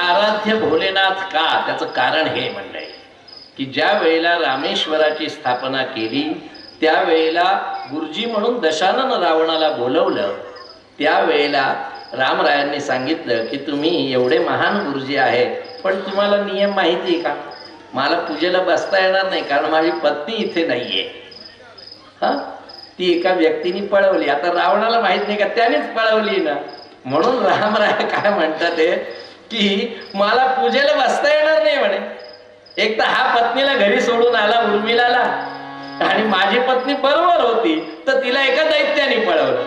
आराध्य भोलेनाथ का? त्याचं कारण हे मंडळी की ज्या वेळेला रामेश्वराची स्थापना केली त्यावेळेला गुरुजी म्हणून दशानन रावणाला बोलवलं. त्यावेळेला रामरायांनी सांगितलं की तुम्ही एवढे महान गुरुजी आहे, पण तुम्हाला नियम माहिती आहे का? मला पूजेला बसता येणार नाही कारण माझी पत्नी इथे नाहीये. ती एका व्यक्तीने पळवली. आता रावणाला माहित नाही का त्यानेच पळवली ना, म्हणून रामराय काय म्हणतात की मला पूजेला बसता येणार नाही म्हणे. एक तर हा पत्नीला घरी सोडून आला उर्मिलाला, आणि माझी पत्नी बरोबर होती तर तिला एका दैत्याने पळवलं.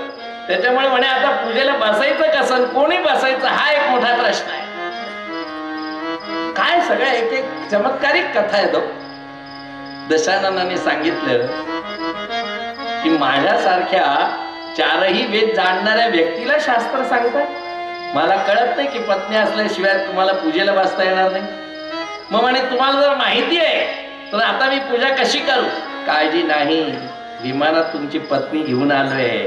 त्याच्यामुळे म्हणे आता पूजेला बसायचं कसं, कोणी बसायचं, हा एक मोठा प्रश्न आहे. काय सगळ्या एक एक चमत्कारिक कथा आहे. तो दशाननाने सांगितलं की माझ्यासारख्या चारही वेद जाणणाऱ्या व्यक्तीला शास्त्र सांगतात, मला कळत नाही की पत्नी असल्याशिवाय तुम्हाला पूजेला बसता येणार नाही. मग म्हणे तुम्हाला जर माहिती आहे तर आता मी पूजा कशी करू? काळजी नाही, विमानात तुमची पत्नी घेऊन आलोय.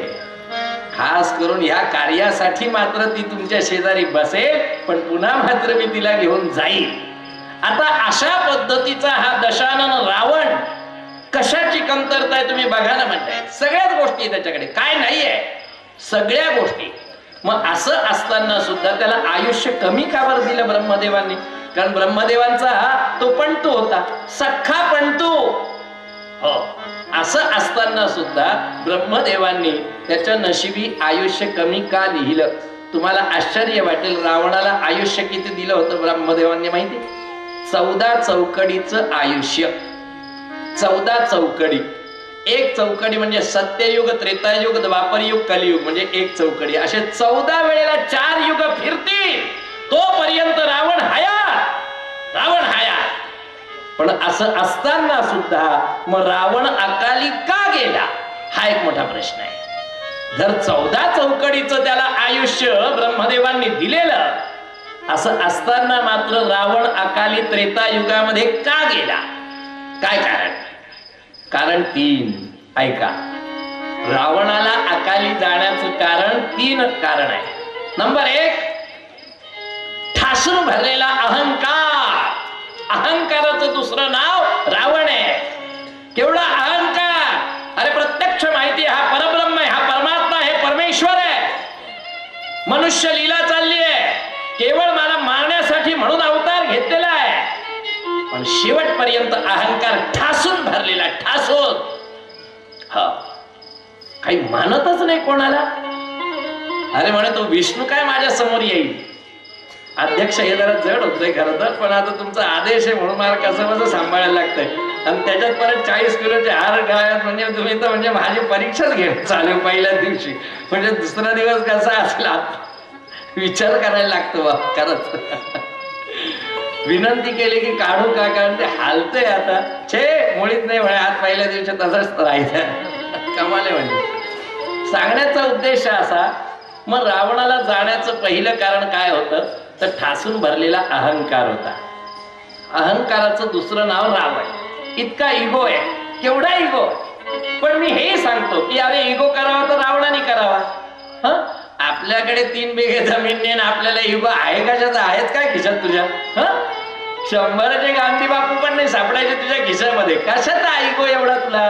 खास करून या कार्यासाठी मात्र ती तुमच्या शेजारी बसेल, पण पुन्हा मात्र मी तिला घेऊन जाईल. आता अशा पद्धतीचा हा दशानन रावण कशाची कमतरता आहे तुम्ही बघा ना म्हणताय. सगळ्याच गोष्टी त्याच्याकडे, काय नाहीये, सगळ्या गोष्टी. मग असं असताना सुद्धा त्याला आयुष्य कमी का बरं दिलं ब्रह्मदेवांनी? कारण ब्रह्मदेवांचा तो पंतू होता, सख्खा पंतू. हो, असं असताना सुद्धा ब्रह्मदेवांनी त्याच्या नशिबी आयुष्य कमी का लिहिलं? तुम्हाला आश्चर्य वाटेल, रावणाला आयुष्य किती दिलं होतं ब्रह्मदेवांनी माहिती? 14 चौकडीचं आयुष्य. 14 चौकडी. एक चौकडी म्हणजे सत्ययुग, त्रेतायुग, द्वापरयुग, कलियुग म्हणजे एक चौकडी. असे 14 वेळेला 4 युग फिरतील तोपर्यंत रावण हयात. पण असं असताना सुद्धा मग रावण अकाली का गेला हा एक मोठा प्रश्न आहे. जर 14 चौकडीचं त्याला आयुष्य ब्रह्मदेवांनी दिलेलं, असं असताना मात्र रावण अकाली त्रेतायुगामध्ये का गेला? काय कारण? कारण 3. ऐका, रावणाला अकाली जाण्याचं कारण 3 कारण आहे. नंबर 1, ठासून भरलेला अहंकार. अहंकाराचं दुसरं नाव रावण आहे. केवढा अहंकार! अरे प्रत्यक्ष माहिती हा परब्रह्म आहे, हा परमात्मा आहे, परमेश्वर आहे. मनुष्य लीला चालली आहे, केवळ मला मारण्यासाठी म्हणून अवतार घेतलेला आहे. पण शेवटपर्यंत अहंकार ठासून भरलेला, ठासून. काही मानतच नाही कोणाला. अरे म्हणे तो विष्णू काय माझ्या समोर येईल? अध्यक्ष हे जरा जड होतंय खरं तर, पण आता तुमचा आदेश आहे म्हणून मला कसं सांभाळायला लागतंय. आणि त्याच्यात परत 40 किलोचे हार गळ्यात, म्हणजे तुम्ही तर म्हणजे माझी परीक्षाच घेणं चालू पहिल्या दिवशी. म्हणजे दुसरा दिवस कसा असला विचार करायला लागतो बा खरंच. विनंती केली की काढू का, कारण ते हालतंय आता. छे मुळीच नाही म्हणे, आज पहिल्या दिवशी तसंच राहायचं. कमाले म्हणजे सांगण्याचा उद्देश असा. मग रावणाला जाण्याचं पहिलं कारण काय होतं तर ठासून भरलेला अहंकार होता. अहंकाराचं दुसरं नाव रावण. इतका इगो आहे, केवढा इगो. पण मी हे सांगतो की अरे इगो करावा तर रावणाने करावा. आपल्याकडे 3 बिघे जमीन, आपल्याला इगो आहे कशाचा? आहेच काय खिशात तुझ्या? 100चे गांधी बापू पण नाही सापडायचे तुझ्या खिशामध्ये. कशाचा इगो एवढा तुला?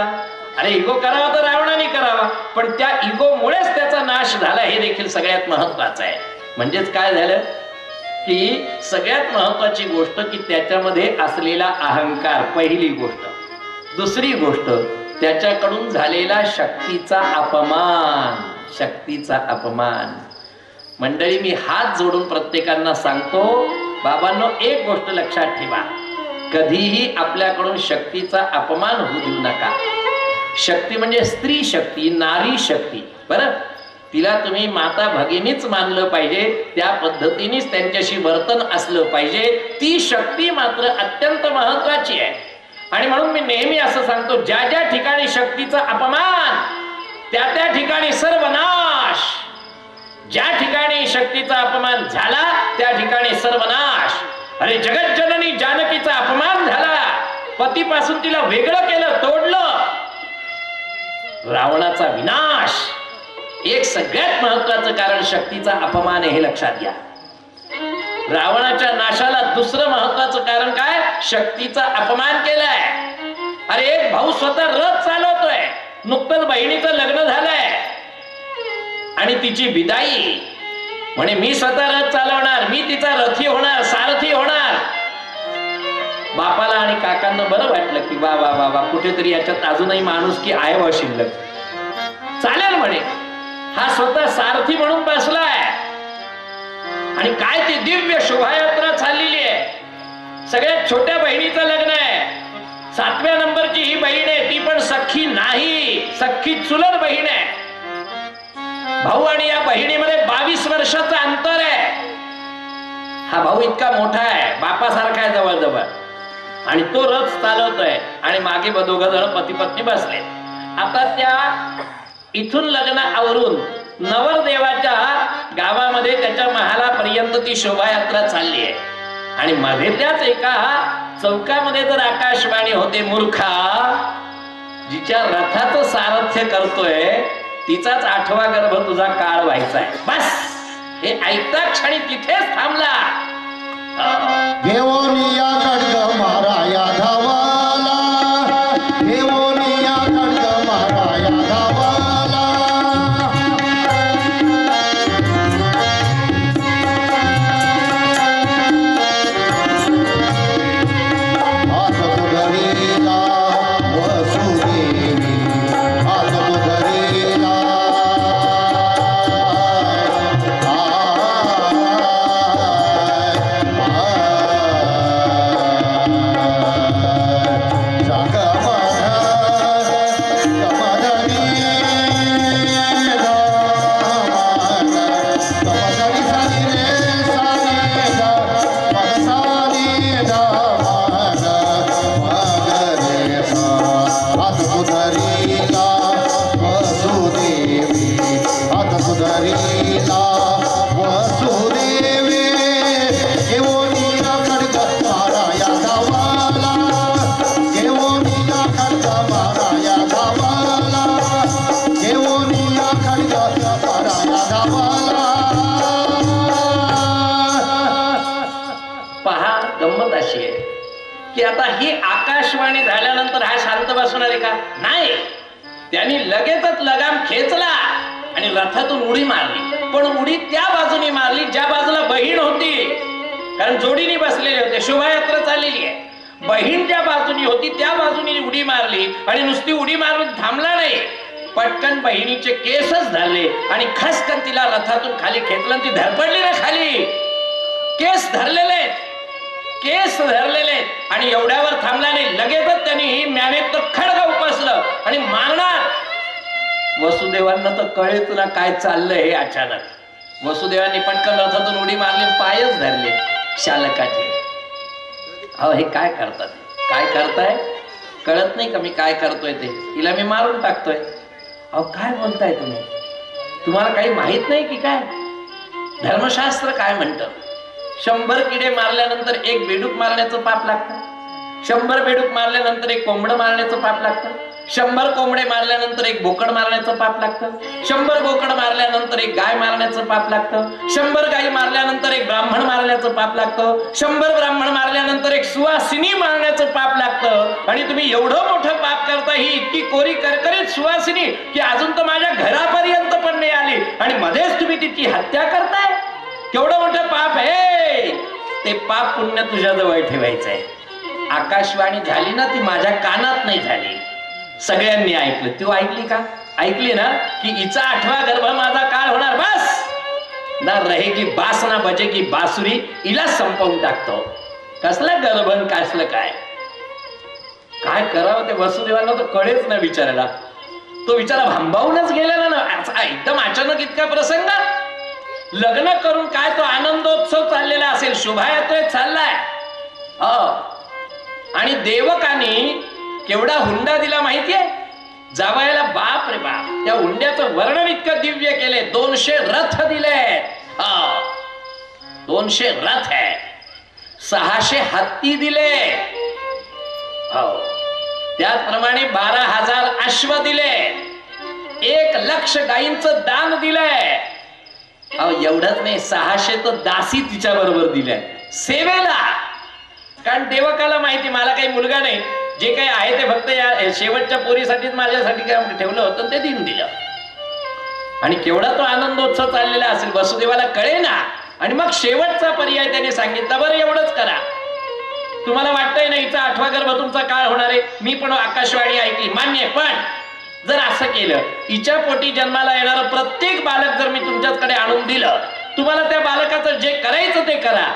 अरे इगो करावा तर रावणाने करावा, पण त्या इगो मुळेच त्याचा नाश झाला, हे देखील सगळ्यात महत्वाचं आहे. म्हणजेच काय झालं की सगळ्यात महत्वाची गोष्ट की त्याच्यामध्ये असलेला अहंकार, पहिली गोष्ट. दुसरी गोष्ट, त्याच्याकडून झालेला शक्तीचा अपमान. शक्तीचा अपमान. मंडळी, मी हात जोडून प्रत्येकांना सांगतो, बाबांनो एक गोष्ट लक्षात ठेवा, कधीही आपल्याकडून शक्तीचा अपमान होऊ देऊ नका. शक्ती म्हणजे स्त्री शक्ती, नारी शक्ती. बरं, तिला तुम्ही माता भगिनीच मानलं पाहिजे, त्या पद्धतीनेच त्यांच्याशी वर्तन असलं पाहिजे. ती शक्ती मात्र अत्यंत महत्वाची आहे. आणि म्हणून मी नेहमी असं सांगतो, ज्या ज्या ठिकाणी शक्तीचा अपमान त्या त्या ठिकाणी सर्वनाश. ज्या ठिकाणी शक्तीचा अपमान झाला त्या ठिकाणी सर्वनाश. अरे जगज्जननी जानकीचा अपमान झाला, पतीपासून तिला वेगळं केलं, तोडलं, रावणाचा विनाश. एक सगळ्यात महत्वाचं कारण शक्तीचा अपमान आहे, हे लक्षात घ्या. रावणाच्या नाशाला दुसरं महत्वाचं कारण काय? शक्तीचा अपमान केलाय. अरे एक भाऊ स्वतः रथ चालवतोय, नुकतंच बहिणीचं लग्न झालंय आणि तिची विदाई म्हणे मी स्वतः रथ चालवणार, मी तिचा रथी होणार, सारथी होणार. बापाला आणि काकांना बरं वाटलं की वा वा वा वा, कुठेतरी याच्यात अजूनही माणूस की आहे वा शिल्लक. चालेल म्हणे, हा स्वतः सारथी म्हणून बसलाय. आणि काय ती दिव्य शोभायात्रा चाललेली आहे. सगळ्यात छोट्या बहिणीचं लग्न आहे. 7व्या नंबरची ही बहीण आहे, ती पण सख्खी नाही, सख्खी चुलत बहीण आहे. भाऊ आणि या बहिणीमध्ये 22 वर्षाचं अंतर आहे. हा भाऊ इतका मोठा आहे, बापासारखा आहे जवळजवळ, आणि तो रथ चालवतोय आणि मागे दोघ जण पती पत्नी बसले. आता त्या इथून लग्न आवरून नवरदेवाच्या गावामध्ये त्याच्या महालापर्यंत ती शोभायात्रा चालली आहे. आणि मध्ये त्याच एका चौकामध्ये जर आकाशवाणी होते, मूर्खा, जिच्या रथाचं सारथ्य करतोय तिचाच 8वा गर्भ तुझा काळ व्हायचा आहे. बस हे ऐकता क्षणी तिथेच थांबला. देवोनिया खड्ग माराया धावाला, देवोनिया खड्ग माराया धावाला. हात धरीला वसुदेवी, हात धरीला की आता ही आकाशवाणी झाल्यानंतर हा शांत बसणार आहे का? नाही, त्यांनी लगेचच लगाम खेचला आणि रथातून उडी मारली. पण उडी त्या बाजूने मारली ज्या बाजूला बहीण होती, कारण जोडीने बसलेले होते, शोभायात्रा चाललेली आहे. बहीण ज्या बाजूनी होती त्या बाजूने उडी मारली आणि नुसती उडी मारून थांबला नाही, पटकन बहिणीचे केसच धरले आणि खसकन तिला रथातून खाली खेचलं. ती धरपडली ना खाली. केस धरलेले, केस धरलेले, आणि एवढ्यावर थांबला नाही, लगेचच त्यांनी म्यानेत खडग उपसलं आणि मारणार. वसुदेवांना तर कळेच ना काय चाललंय हे. अचानक वसुदेवांनी पटकन रथातून उडी मारली, पायच धरले शालकाचे. अहो हे काय करतात, काय करताय? कळत नाही का मी काय करतोय ते? तिला मी मारून टाकतोय. अहो काय बोलताय तुम्ही? तुम्हाला काही माहित नाही की काय? धर्मशास्त्र काय म्हणतं? 100 किडे मारल्यानंतर 1 बेडूक मारण्याचं पाप लागतं. 100 बेडूक मारल्यानंतर 1 कोंबड मारण्याचं पाप लागतं. 100 कोंबडे मारल्यानंतर 1 बोकड मारण्याचं पाप लागतं. 100 बोकड मारल्यानंतर 1 गाय मारण्याचं पाप लागतं. 100 गायी मारल्यानंतर 1 ब्राह्मण मारण्याचं पाप लागतं. 100 ब्राह्मण मारल्यानंतर 1 सुवासिनी मारण्याचं पाप लागतं. आणि तुम्ही एवढं मोठं पाप करता, ही इतकी कोरी करकरीत सुवासिनी की अजून तर माझ्या घरापर्यंत पण नाही आली, आणि मध्येच तुम्ही तिची हत्या करताय. केवढं मोठं पाप आहे ते. पाप पुण्य तुझ्या जवळ ठेवायचंय. आकाशवाणी झाली ना, ती माझ्या कानात नाही झाली, सगळ्यांनी ऐकलं. तू ऐकली का? ऐकली ना की हिचा 8वा गर्भ माझा काळ होणार. बस ना रहेगी बास ना बजेगी बासुरी, हिला संपवून टाकतो. कसलं गर्भन, कसलं काय काय करावं ते वसुदेवांना तर कळेच ना बिचारायला. तो बिचारा भांबावूनच गेलेला ना एकदम अचानक. इतका प्रसंग, लग्न करून काय तो आनंदोत्सव चाललेला असेल, शोभायात्रेत चाललाय. आणि देवकानी केवढा हुंडा दिला माहितीये जावयाला? बाप रे बाप. त्या हुंड्याचं वर्णन इतकं दिव्य केले. 200 रथ दिले. 200 रथ आहे. 600 हत्ती दिले. त्याचप्रमाणे 12,000 अश्व दिले. 1 लाख गायींचं दान दिलंय. अहो एवढंच नाही, 600 तर दासी तिच्या बरोबर दिल्या सेवेला. कारण देवकाला माहिती मला काही मुलगा नाही, जे काही आहे ते फक्त या शेवटच्या पोरीसाठीच माझ्यासाठी काय ठेवलं होतं ते देऊन दिलं. आणि केवढा तो आनंदोत्सव चाललेला असेल, वसुदेवाला कळे ना. आणि मग शेवटचा पर्याय त्याने सांगितला, बरं एवढंच करा. तुम्हाला वाटतंय ना हिचा 8वा गर्भ तुमचा काळ होणार आहे, मी पण आकाशवाणी ऐकली मान्य, पण जर असं केलं, हिच्या पोटी जन्माला येणारं प्रत्येक बालक जर मी तुमच्याकडे आणून दिलं, तुम्हाला त्या बालकाचं जे करायचं ते करा,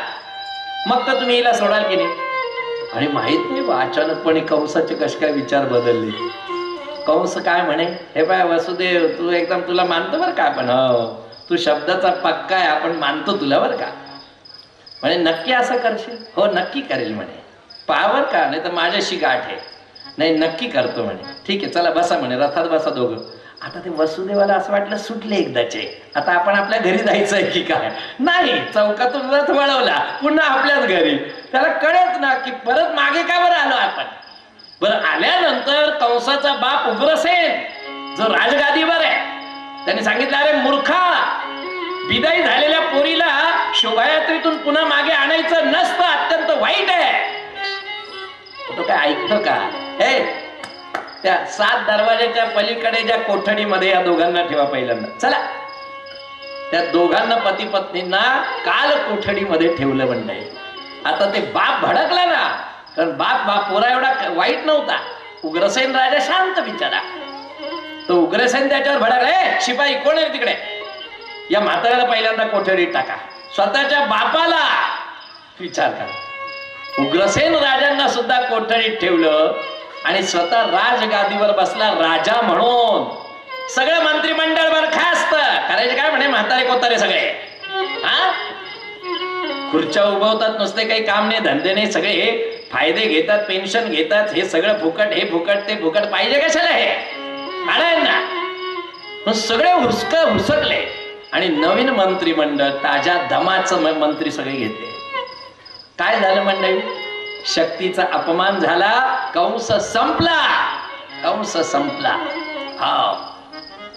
मग तर तुम्ही हिला सोडाल की नाही. आणि माहित नाही अचानकपणे कंसाचे कसे काय विचार बदलले. कंस काय म्हणे, हे पाय वसुदेव तू एकदम तुला मानतो बरं का, आपण हो तू शब्दाचा पक्का आहे, आपण मानतो तुला बरं का. म्हणे नक्की असं करशील. हो नक्की करेल म्हणे, पावर का, नाही तर माझ्याशी गाठ आहे. नाही नक्की करतो म्हणे. ठीक आहे चला बसा म्हणे, रथात बसा दोघं. आता ते वसुदेवाला असं वाटलं सुटले एकदाचे, आता आपण आपल्या घरी जायचंय की काय. नाही, चौकातून रथ वळवला पुन्हा आपल्याच घरी. त्याला कळत ना की परत मागे का बरं आलो आपण. बरं आल्यानंतर कंसाचा बाप उग्रसेन जो राजगादीवर आहे, त्याने सांगितलं अरे मूर्खा, विदाई झालेल्या पोरीला शोभायात्रेतून पुन्हा मागे आणायचं नसतं, अत्यंत वाईट आहे. तो काय ऐकतो का. हे त्या 7 दरवाजाच्या पलीकडे ज्या कोठडीमध्ये या दोघांना ठेवा पहिल्यांदा. चला त्या दोघांना पती पत्नींना काल कोठडीमध्ये ठेवलं म्हणलंय. आता ते बाप भडकला ना, कारण बाप पोरा एवढा वाईट नव्हता. उग्रसेन राजा शांत बिचारा, तो उग्रसेन त्याच्यावर भडकला, शिपाई कोण आहे तिकडे, या म्हाताऱ्याला पहिल्यांदा कोठडीत टाका. स्वतःच्या बापाला विचार करा. उग्रसेन राजांना सुद्धा कोठडीत ठेवलं आणि स्वतः राजगादीवर बसला राजा म्हणून. सगळं मंत्रिमंडळ बरखास्त करायचे काय म्हणे, म्हातारे कोतारे सगळे हा खुर्च्या उभवतात, नुसते काही काम नाही धंदे नाही, सगळे हे फायदे घेतात, पेन्शन घेतात, हे सगळं फुकट, हे फुकट ते फुकट, पाहिजे कशाला हे ना. सगळे हुसकले आणि नवीन मंत्रिमंडळ ताज्या दमाचं मंत्री सगळे घेतले. काय झालं मंडळी, शक्तीचा अपमान झाला, कंस संपला. हा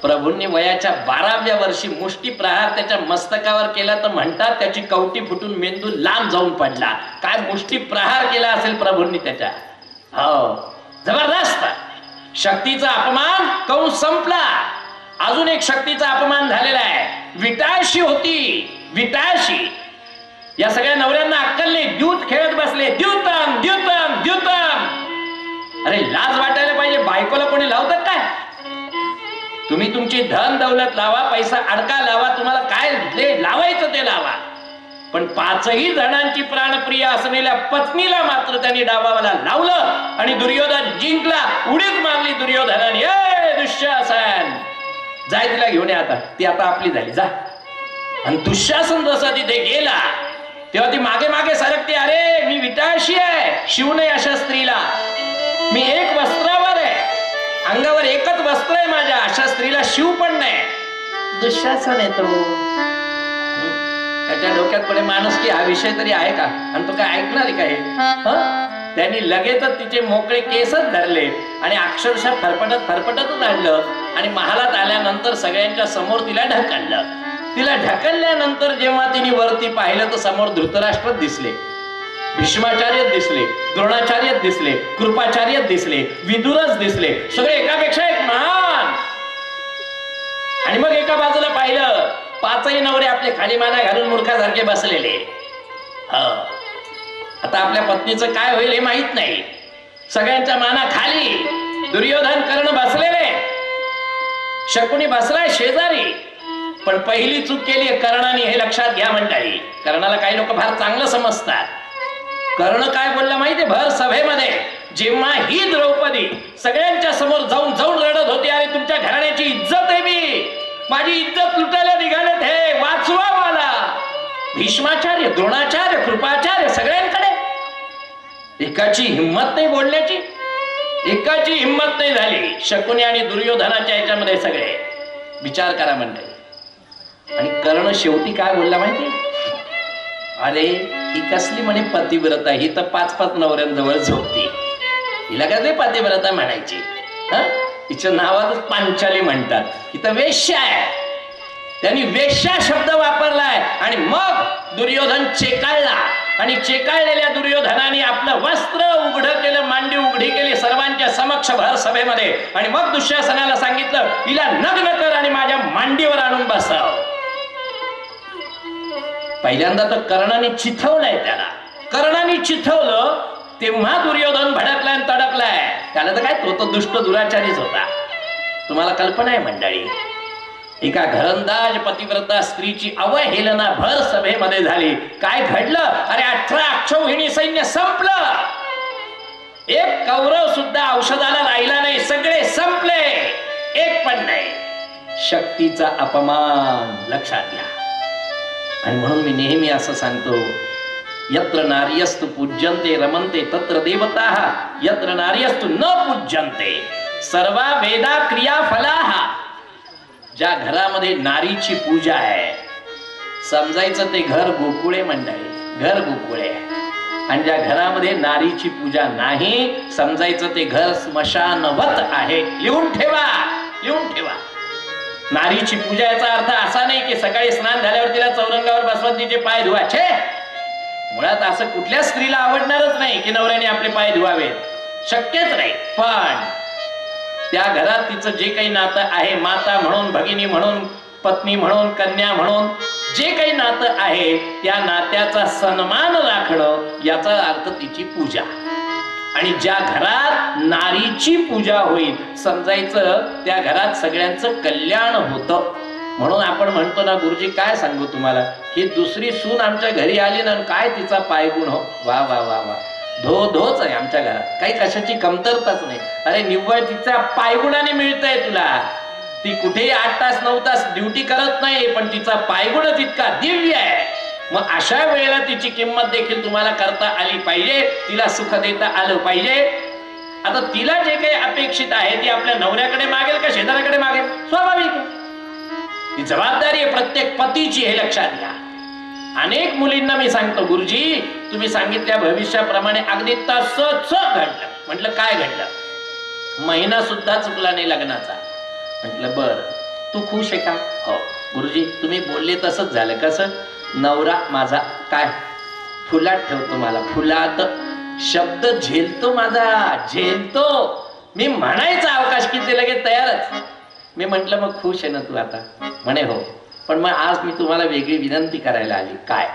प्रभूंनी वयाच्या 12व्या वर्षी मुष्टी प्रहार त्याच्या मस्तकावर केला तर म्हणतात त्याची कवटी फुटून मेंदू लांब जाऊन पडला. काय मुष्टी प्रहार केला असेल प्रभूंनी त्याच्या. हो जबरदस्त शक्तीचा अपमान, कंस संपला. अजून एक शक्तीचा अपमान झालेला आहे, विटाळशी होती, विटाळशी. या सगळ्या नवऱ्यांना अक्कल नाही, द्यूत खेळत बसले, द्यूतम द्यूतम द्यूतम. अरे लाज वाटायला पाहिजे, बायकोला कोणी लावतात काय. तुम्ही तुमची धन दौलत लावा, पैसा अडका लावा, तुम्हाला काय लावायचं ते लावा, पण 5ही जणांची प्राणप्रिय असलेल्या पत्नीला मात्र त्यांनी डावाला लावलं आणि दुर्योधन जिंकला. उडीच मारली दुर्योधनाने, ए दुःशासन जाय तिला घेऊन या, आता ती आता आपली झाली जा. आणि दुःशासन जसा तिथे गेला तेव्हा ती मागे मागे सरकते, अरे मी विटाळशी आहे, शिव नाही अशा स्त्रीला, मी एक वस्त्रावर आहे, अंगावर एकच वस्त्र आहे माझ्या, अशा स्त्रीला शिव पण नाही. दुःशासन येतो, त्याच्या डोक्यात पुढे माणूस की हा विषय तरी आहे का, आणि तो काय ऐकणार आहे का. त्यांनी लगेचच तिचे मोकळे केसच धरले आणि अक्षरशः फरफटतच आणलं आणि महालात आल्यानंतर सगळ्यांच्या समोर तिला ढकललं. तिला ढकलल्यानंतर जेव्हा तिने वरती पाहिलं तर समोर धृतराष्ट्र दिसले, भीष्माचार्य दिसले, द्रोणाचार्य दिसले, कृपाचार्य दिसले, विदुरच दिसले, सगळे एकापेक्षा एक महान. आणि मग एका बाजूला पाहिलं 5ही नवरे आपले खाली माना घालून मूर्खासारखे बसलेले. आता आपल्या पत्नीचं काय होईल हे माहित नाही. सगळ्यांच्या माना खाली, दुर्योधन कर्ण बसलेले, शकुनी बसलाय शेजारी. पण पहिली चूक केली कर्णाने, हे लक्षात घ्या मंडळी. कर्णाला काही लोक फार चांगलं समजतात. कर्ण काय बोलला माहितीये भर सभेमध्ये, जेव्हा ही द्रौपदी सगळ्यांच्या समोर जाऊन रडत होती, अरे तुमच्या घराण्याची इज्जत आहे, मी माझी इज्जत लुटायला निघालेत, हे वाचवा मला. भीष्माचार्य, द्रोणाचार्य, कृपाचार्य सगळ्यांकडे एकाची हिंमत नाही बोलण्याची, एकाची हिंमत नाही झाली. शकुनी आणि दुर्योधनाच्या याच्यामध्ये सगळे विचार करा मंडळी. आणि कर्ण शेवटी काय बोलला माहिती, अरे ही कसली म्हणे पतिव्रता, ही तर 5 नवऱ्यांजवळ झोपती, हिला काय ते पतिव्रता म्हणायची. हिच्या नावातच पांचाली म्हणतात, ही तर वेश्या आहे. त्यांनी वेश्या शब्द वापरलाय आणि मग दुर्योधन चेकाळला आणि चेकाळलेल्या दुर्योधनाने आपलं वस्त्र उघडं केलं, मांडी उघडी केली सर्वांच्या समक्ष भर सभेमध्ये आणि मग दुःशासनाला सांगितलं हिला नग्न कर आणि माझ्या मांडीवर आणून बसव. पहिल्यांदा तर कर्णाने चिथवलंय त्याला. कर्णाने चिथवलं तेव्हा दुर्योधन भडकलाय आणि तडकलाय. त्याला तर काय, तो दुष्ट दुराचारीच होता. तुम्हाला कल्पना आहे मंडळी, एका घरंदाज पतिव्रता स्त्रीची अवहेलना भर सभेमध्ये झाली. काय घडलं? अरे 18 अक्षौहिणी सैन्य संपलं. एक कौरव सुद्धा औषधाला राहिला नाही, सगळे संपले, एक पण नाही. शक्तीचा अपमान लक्षात घ्या. आणि म्हणून मी नेहमी असं सांगतो, यत्र नार्यस्तु पूज्यन्ते रमन्ते तत्र देवताः, यत्र नार्यस्तु न पूज्यन्ते सर्वा वेदा क्रिया फलाः. ज्या घरामध्ये नारीची पूजा आहे समजायचं ते घर गोकुळे मंडळी, घर गोकुळे. आणि ज्या घरामध्ये नारीची पूजा नाही समजायचं ते घर स्मशानवत आहे. लिहून ठेवा, लिहून ठेवा. नारीची पूजा याचा अर्थ असा नाही की सकाळी स्नान झाल्यावर तिला चौरंगावर बसवून तिचे पाय धुवायचे. मुळात असं कुठल्या स्त्रीला आवडणारच नाही की नवऱ्याने आपले पाय धुवावेत, शक्यच नाही. पण त्या घरात तिचं जे काही नातं आहे, माता म्हणून, भगिनी म्हणून, पत्नी म्हणून, कन्या म्हणून जे काही नातं आहे त्या नात्याचा सन्मान राखणं याचा अर्थ तिची पूजा. आणि ज्या घरात नारीची पूजा होईल समजायचं त्या घरात सगळ्यांचं कल्याण होतं. म्हणून आपण म्हणतो ना, गुरुजी काय सांगू तुम्हाला, ही दुसरी सून आमच्या घरी आली ना, काय तिचा पायगुण हो, वा वा वा वा, धोच आहे आमच्या घरात, काही कशाची कमतरताच नाही. अरे निव्वळ तिचा पायगुणाने मिळतंय तुला. ती कुठेही 8 तास 9 तास ड्युटी करत नाही, पण तिचा पायगुणच इतका दिव्य आहे. मग अशा वेळेला तिची किंमत देखील तुम्हाला करता आली पाहिजे, तिला सुख देता आलं पाहिजे. आता तिला जे काही अपेक्षित आहे ती आपल्या नवऱ्याकडे मागेल का शेजाऱ्याकडे मागेल? स्वाभाविक आहे. ही जबाबदारी आहे प्रत्येक पतीची, हे लक्षात घ्या. अनेक मुलींना मी सांगतो, गुरुजी तुम्ही सांगितल्या भविष्याप्रमाणे अगदी तसंच घडलं. म्हटलं काय घडलं? महिना सुद्धा चुकला नाही लग्नाचा. म्हटलं बर, तू खुश आहे का? हो. गुरुजी तुम्ही बोलले तसंच झालं. कसं? नवरा माझा काय फुलात ठेवतो, मला फुलात शब्द झेलतो, माझा झेलतो. मी म्हणायचा अवकाश किती लगेच तयारच. मी म्हंटल मग खुश आहे ना तू आता? म्हणे हो. पण मग आज मी तुम्हाला वेगळी विनंती करायला आली. काय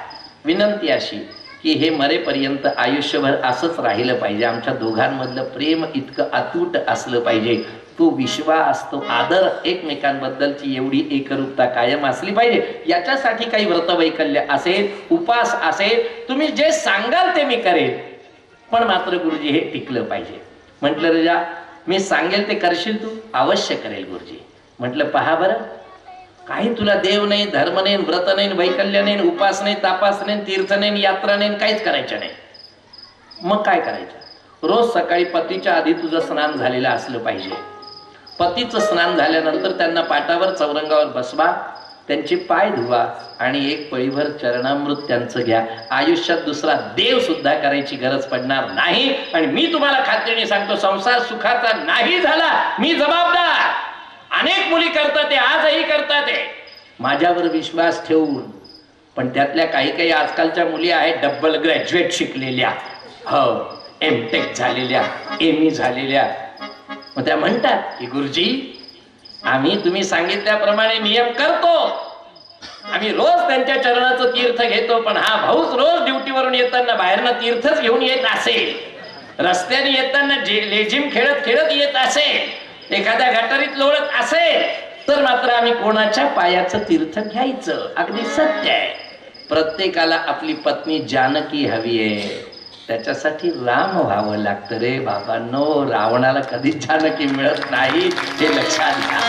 विनंती? अशी की हे मरेपर्यंत आयुष्यभर असंच राहिलं पाहिजे. आमच्या दोघांमधलं प्रेम इतकं अतूट असलं पाहिजे, तो विश्वास, तो आदर, एकमेकांबद्दलची एवढी एकरूपता कायम असली पाहिजे. याच्यासाठी काही व्रतवैकल्य असेल, उपास असेल, तुम्ही जे सांगाल ते मी करेल, पण मात्र गुरुजी हे टिकलं पाहिजे. म्हटलं राजा मी सांगेल ते करशील तू? अवश्य करेल गुरुजी. म्हटलं पहा बरं, काही तुला देव नाही, धर्म नाही, व्रत नाही, वैकल्य नाही, उपास नाही, तापास नाही, तीर्थ नाही, यात्रा नाही, काहीच करायचं नाही. मग काय करायचं? रोज सकाळी पतीच्या आधी तुझं स्नान झालेलं असलं पाहिजे. पतीचं स्नान झाल्यानंतर त्यांना पाटावर चौरंगावर बसवा, त्यांचे पाय धुवा आणि एक पळीभर चरणामृत त्यांचं घ्या. आयुष्यात दुसरा देव सुद्धा करायची गरज पडणार नाही. आणि मी तुम्हाला खात्रीने सांगतो, संसार सुखाचा नाही झाला मी जबाबदार. अनेक मुली करतात ते, आजही करतात ते, माझ्यावर विश्वास ठेवून. पण त्यातल्या काही आजकालच्या मुली आहेत डबल ग्रॅज्युएट शिकलेल्या, हो एमटेक झालेल्या, एमई झालेल्या. मग त्या म्हणतात की गुरुजी आम्ही तुम्ही सांगितल्याप्रमाणे नियम करतो, आम्ही रोज त्यांच्या चरणाचं तीर्थ घेतो. पण हा भाऊच रोज ड्युटीवरून येताना बाहेरनं तीर्थच घेऊन येत असेल, रस्त्याने येताना लेझिम खेळत खेळत येत असेल, एखाद्या गटारीत लोळत असेल, तर मात्र आम्ही कोणाच्या पायाचं तीर्थ घ्यायचं? अगदी सत्य आहे. प्रत्येकाला आपली पत्नी जानकी हवी आहे, त्याच्यासाठी राम व्हावं लागतं रे बाबांनो. रावणाला कधीच जानकी मिळत नाही, हे लक्षात घ्या.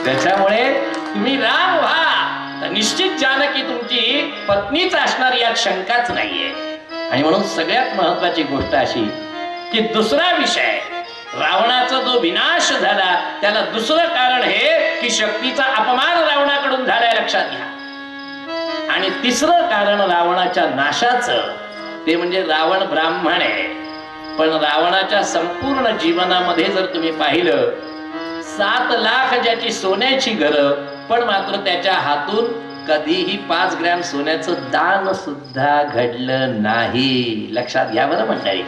त्याच्यामुळे तुम्ही राम व्हा तर निश्चित जानकी तुमची पत्नीच असणार यात शंकाच नाहीये. आणि म्हणून सगळ्यात महत्वाची गोष्ट अशी की दुसरा विषय, रावणाचा जो विनाश झाला त्याला दुसरं कारण हे की शक्तीचा अपमान रावणाकडून झालाय, लक्षात घ्या. आणि तिसरं कारण रावणाच्या नाशाचं ते म्हणजे रावण ब्राह्मण आहे. पण रावणाच्या संपूर्ण जीवनामध्ये जर तुम्ही पाहिलं, 7 लाख ज्याची सोन्याची घरं पण मात्र त्याच्या हातून कधीही 5 ग्रॅम सोन्याचं दान सुद्धा घडलं नाही. लक्षात घ्या बरं मंडळी,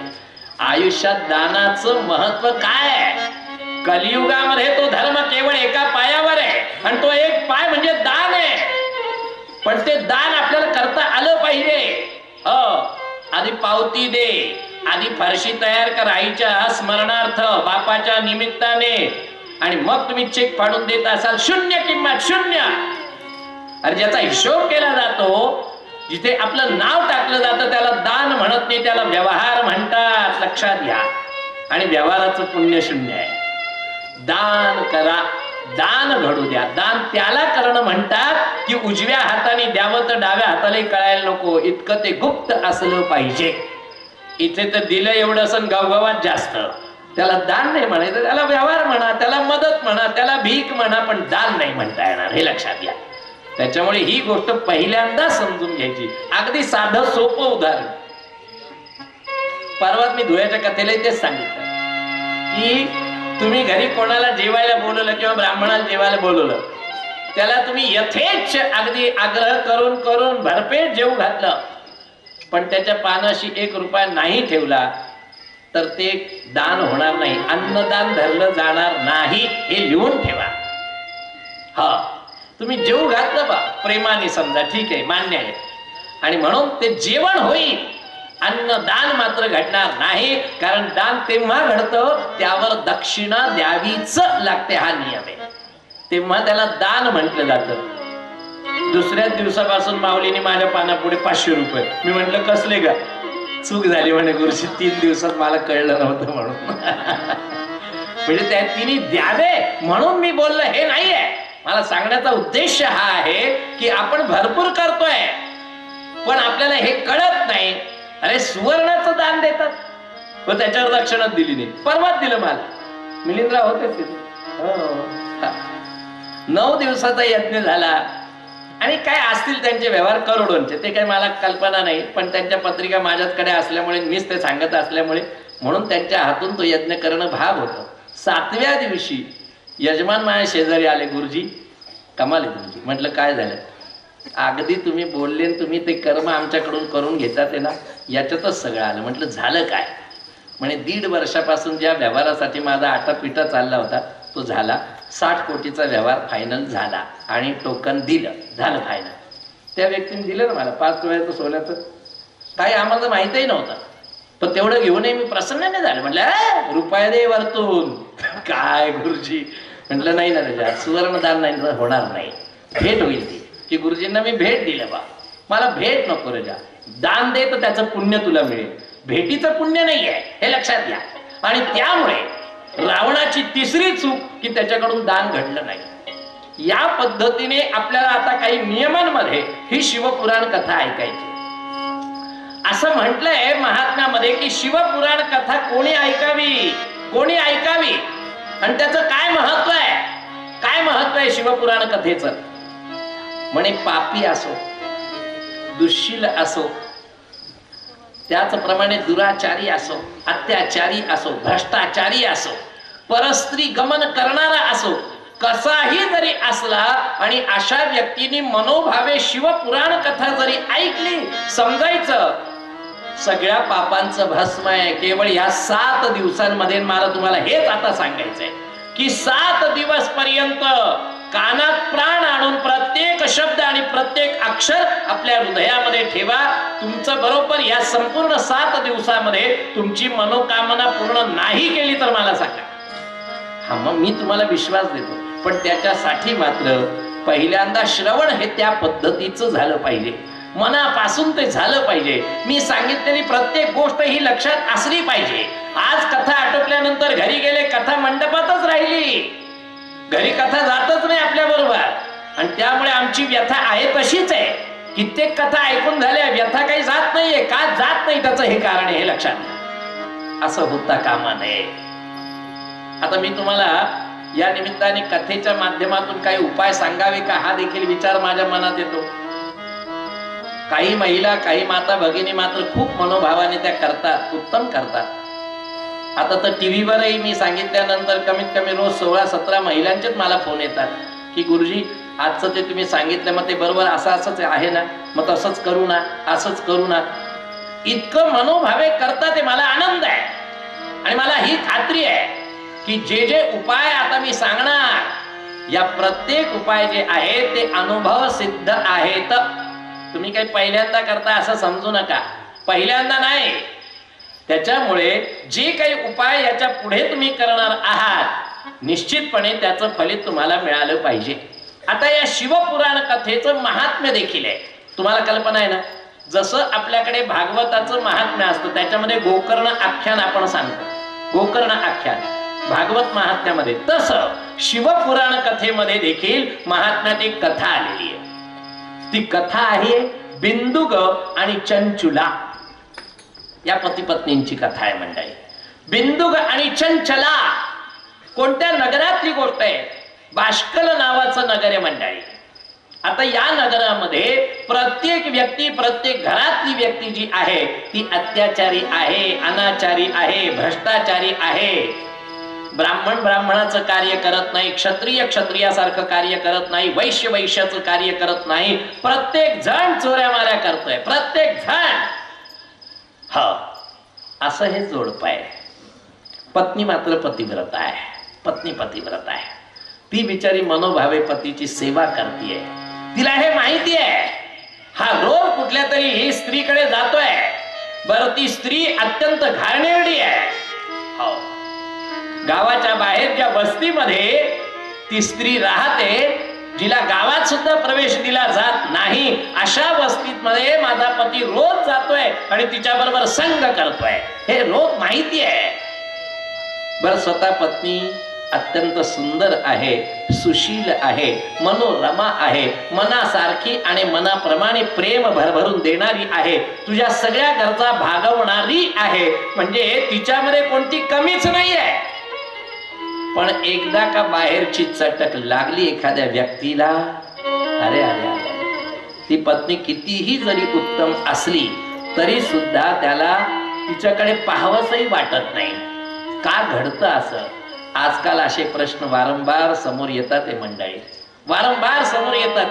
आयुष्यात दानाचं महत्व काय आहे. कलियुगामध्ये तो धर्म केवळ एका पायावर आहे आणि तो एक पाय म्हणजे दान आहे. पण ते दान आपल्याला करता आलं पाहिजे. आधी पावती दे, आधी फारशी तयार कर आईच्या स्मरणार्थ बापाच्या निमित्ताने, आणि मग तुम्ही चेक फाडून देत असाल शून्य किंमत, शून्य. अरे ज्याचा हिशोब केला जातो, जिथे आपलं नाव टाकलं जातं त्याला दान म्हणत नाही, त्याला व्यवहार म्हणतात. लक्षात घ्या. आणि व्यवहाराचं पुण्य शून्य आहे. दान करा, दान घडू द्या. दान त्याला करणं म्हणतात की उजव्या हाताने द्यावं तर डाव्या हाताला कळायला नको, इतकं ते गुप्त असलं पाहिजे. इथे तर दिलं एवढं असं गावगावात जास्त, त्याला दान नाही म्हणायचं, त्याला व्यवहार म्हणा, त्याला मदत म्हणा, त्याला भीक म्हणा, पण दान नाही म्हणता येणार. हे लक्षात घ्या. त्याच्यामुळे ही गोष्ट पहिल्यांदा समजून घ्यायची. अगदी साधं सोपं उदाहरण, परवाच मी धुळ्याच्या कथेला तेच सांगितलं की तुम्ही घरी कोणाला जेवायला बोलवलं किंवा ब्राह्मणाला जेवायला बोलवलं, त्याला तुम्ही यथेच्छ अगदी आग्रह करून करून भरपेट जेवू घातलं, पण त्याच्या पानाशी 1 रुपया नाही ठेवला तर ते दान होणार नाही, अन्नदान धरलं जाणार नाही. हे लिहून ठेवा. तुम्ही जेवू घातलं बा प्रेमाने, समजा ठीक आहे, मान्य आहे, आणि म्हणून ते जेवण होईल, अन्नदान मात्र घडणार नाही. कारण दान तेव्हा घडतं त्यावर दक्षिणा द्यावीच लागते, हा नियम आहे. तेव्हा त्याला दान म्हटलं जातं. दुसऱ्याच दिवसापासून माऊलीने माझ्या पानापुढे 500 रुपये. मी म्हटलं कसले का? चूक झाली म्हणे गुरुजी, 3 दिवसात मला कळलं नव्हतं म्हणून. म्हणजे त्या तिने द्यावे म्हणून मी बोललो हे नाहीये. मला सांगण्याचा उद्देश हा आहे की आपण भरपूर करतोय पण आपल्याला हे कळत नाही. अरे सुवर्णाचं दान देतात पण त्याच्यावर दक्षिणाच दिली नाही. परवाच दिलं मला, मिलिंद्रा होतेच तिथे. 9 दिवसाचा यज्ञ झाला आणि काय असतील त्यांचे व्यवहार करोडोंचे, ते काही मला कल्पना नाही, पण त्यांच्या पत्रिका माझ्याकडे असल्यामुळे मीच ते सांगत असल्यामुळे म्हणून त्यांच्या हातून तो यज्ञ करणं भाग होतं. 7व्या दिवशी यजमान माझ्या शेजारी आले, गुरुजी कमाल आहे तुमची. म्हटलं काय झालं? अगदी तुम्ही बोलले, तुम्ही ते कर्म आमच्याकडून करून घेतात ना, याच्यातच सगळं आलं. म्हटलं झालं काय? म्हणे 1.5 वर्षापासून ज्या व्यवहारासाठी माझा आटापिटा चालला होता तो झाला. 60 कोटीचा व्यवहार फायनल झाला आणि टोकन दिलं, झालं फायनल. त्या व्यक्तीने दिलं ना मला 5 तोळ्याचं सोन्याचं. काही आम्हाला माहितही नव्हतं, पण तेवढं घेऊनही मी प्रसन्न नाही झालं. म्हटलं रुपया दे वरतून. काय गुरुजी? म्हटलं नाही ना त्याच्या सुवर्णदान नाही होणार नाही, भेट होईल ती. की गुरुजींना मी भेट दिलं बा, मला भेट नको रजा, दान दे तर त्याचं पुण्य तुला मिळेल. भेटीचं पुण्य नाही आहे हे लक्षात घ्या. आणि त्यामुळे रावणाची 3री चूक की त्याच्याकडून दान घडलं नाही. या पद्धतीने आपल्याला आता काही नियमांमध्ये ही शिवपुराण कथा ऐकायची. असं म्हटलंय महात्म्यामध्ये की शिवपुराण कथा कोणी ऐकावी, कोणी ऐकावी आणि त्याचं काय महत्व आहे, काय महत्व आहे शिवपुराण कथेचं. म्हणे पापी असो, दुःशील असो, त्याचप्रमाणे दुराचारी असो, अत्याचारी असो, भ्रष्टाचारी असो, परस्त्री गमन करणारा असो, कसाही जरी असला आणि अशा व्यक्तीने मनोभावे शिवपुराण कथा जरी ऐकली, समजायचं सगळ्या पापांचं भस्म आहे केवळ या 7 दिवसांमध्ये. मला तुम्हाला हेच आता सांगायचंय की 7 दिवस पर्यंत कानात प्राण आणून प्रत्येक शब्द आणि प्रत्येक अक्षर आपल्या हृदयामध्ये ठेवा. तुमचं बरोबर या संपूर्ण 7 दिवसामध्ये तुमची मनोकामना पूर्ण नाही केली तर मला सांगा. हा, मग मी तुम्हाला विश्वास देतो, पण त्याच्यासाठी मात्र पहिल्यांदा श्रवण हे त्या पद्धतीचं झालं पाहिजे, मनापासून ते झालं पाहिजे. मी सांगितलेली प्रत्येक गोष्ट ही लक्षात असली पाहिजे. आज कथा आटोपल्यानंतर घरी गेले, कथा मंडपातच राहिली, घरी कथा जातच नाही आपल्या बरोबर. आणि त्यामुळे आमची व्यथा आहे तशीच आहे. कित्येक कथा ऐकून झाल्या, व्यथा काही जात नाहीये. का जात नाही त्याचं हे कारण आहे, हे लक्षात घ्या. असं होता कामा नये. आता मी तुम्हाला या निमित्ताने कथेच्या माध्यमातून काही उपाय सांगावे का हा देखील विचार माझ्या मनात येतो. काही महिला, काही माता भगिनी मात्र खूप मनोभावाने त्या करतात, उत्तम करतात. आता तर टीव्हीवरही मी सांगितल्यानंतर कमीत कमी रोज 16-17 महिलांचेच मला फोन येतात की गुरुजी आजचं ते तुम्ही सांगितलं मग ते बरोबर असंच आहे ना, मग तसंच करू ना, असंच करू ना, इतकं मनोभावे करता ते मला आनंद आहे. आणि मला ही खात्री आहे की जे जे उपाय आता मी सांगणार या प्रत्येक उपाय जे आहे ते अनुभव सिद्ध आहेत. तुम्ही काही पहिल्यांदा करता असं समजू नका, पहिल्यांदा नाही. त्याच्यामुळे जे काही उपाय याच्या पुढे तुम्ही करणार आहात निश्चितपणे त्याचं फलित तुम्हाला मिळालं पाहिजे. आता या शिवपुराण कथेचं महात्म्य देखील आहे. तुम्हाला कल्पना आहे ना, जसं आपल्याकडे भागवताचं महात्म्य असतं त्याच्यामध्ये गोकर्ण आख्यान आपण सांगतो, गोकर्ण आख्यान भागवत महात्म्यामध्ये, तसं शिवपुराण कथेमध्ये देखील महात्म्यात एक कथा आलेली आहे. ती कथा आहे बिंदुक आणि चंचुला या पती पत्नींची कथा आहे मंडळी. बिंदुक आणि चंचला कोणत्या नगरातली गोष्ट आहे? बाष्कल नावाचं नगर आहे मंडळी. आता या नगरामध्ये प्रत्येक व्यक्ती, प्रत्येक घरातली व्यक्ती जी आहे ती अत्याचारी आहे, अनाचारी आहे, भ्रष्टाचारी आहे. ब्राह्मण ब्राह्मणाचं कार्य करत नाही, क्षत्रिय क्षत्रियासारखं कार्य करत नाही, वैश्य वैश्याचं कार्य करत नाही. प्रत्येक जण चोऱ्या माऱ्या करतोय, प्रत्येक जण. असं हे जोडप आहे. पत्नी मात्र पतिव्रत आहे, पत्नी पतिव्रत आहे. ती बिचारी मनोभावे पतीची सेवा करतीये. तिला हे माहिती आहे हा रोग कुठल्या तरी ही स्त्रीकडे जातोय. बरं, ती स्त्री अत्यंत घाणेरडी आहे. हो, गावाच्या बाहेर ज्या वस्तीमध्ये ती स्त्री राहते, जिला गावात सुद्धा प्रवेश दिला जात नाही, अशा वस्तीत मध्ये माझा पती रोज जातोय आणि तिच्या बरोबर संग करतोय. हे रोग माहिती आहे. बर, स्वतः पत्नी अत्यंत सुंदर आहे, सुशील आहे, मनोरमा आहे, मनासारखी आणि मनाप्रमाणे प्रेम भरभरून देणारी आहे, तुझ्या सगळ्या गरजा भागवणारी आहे. म्हणजे तिच्यामध्ये कोणती कमीच नाही आहे. पण एकदा का बाहेरची चटक लागली एखाद्या व्यक्तीला, अरे अरे अरे, ती पत्नी कितीही जरी उत्तम असली तरी सुद्धा त्याला तिच्याकडे पाहावंसही वाटत नाही. का घडतं असं? आजकाल असे प्रश्न वारंवार समोर येतात. हे मंडळी वारंवार समोर येतात.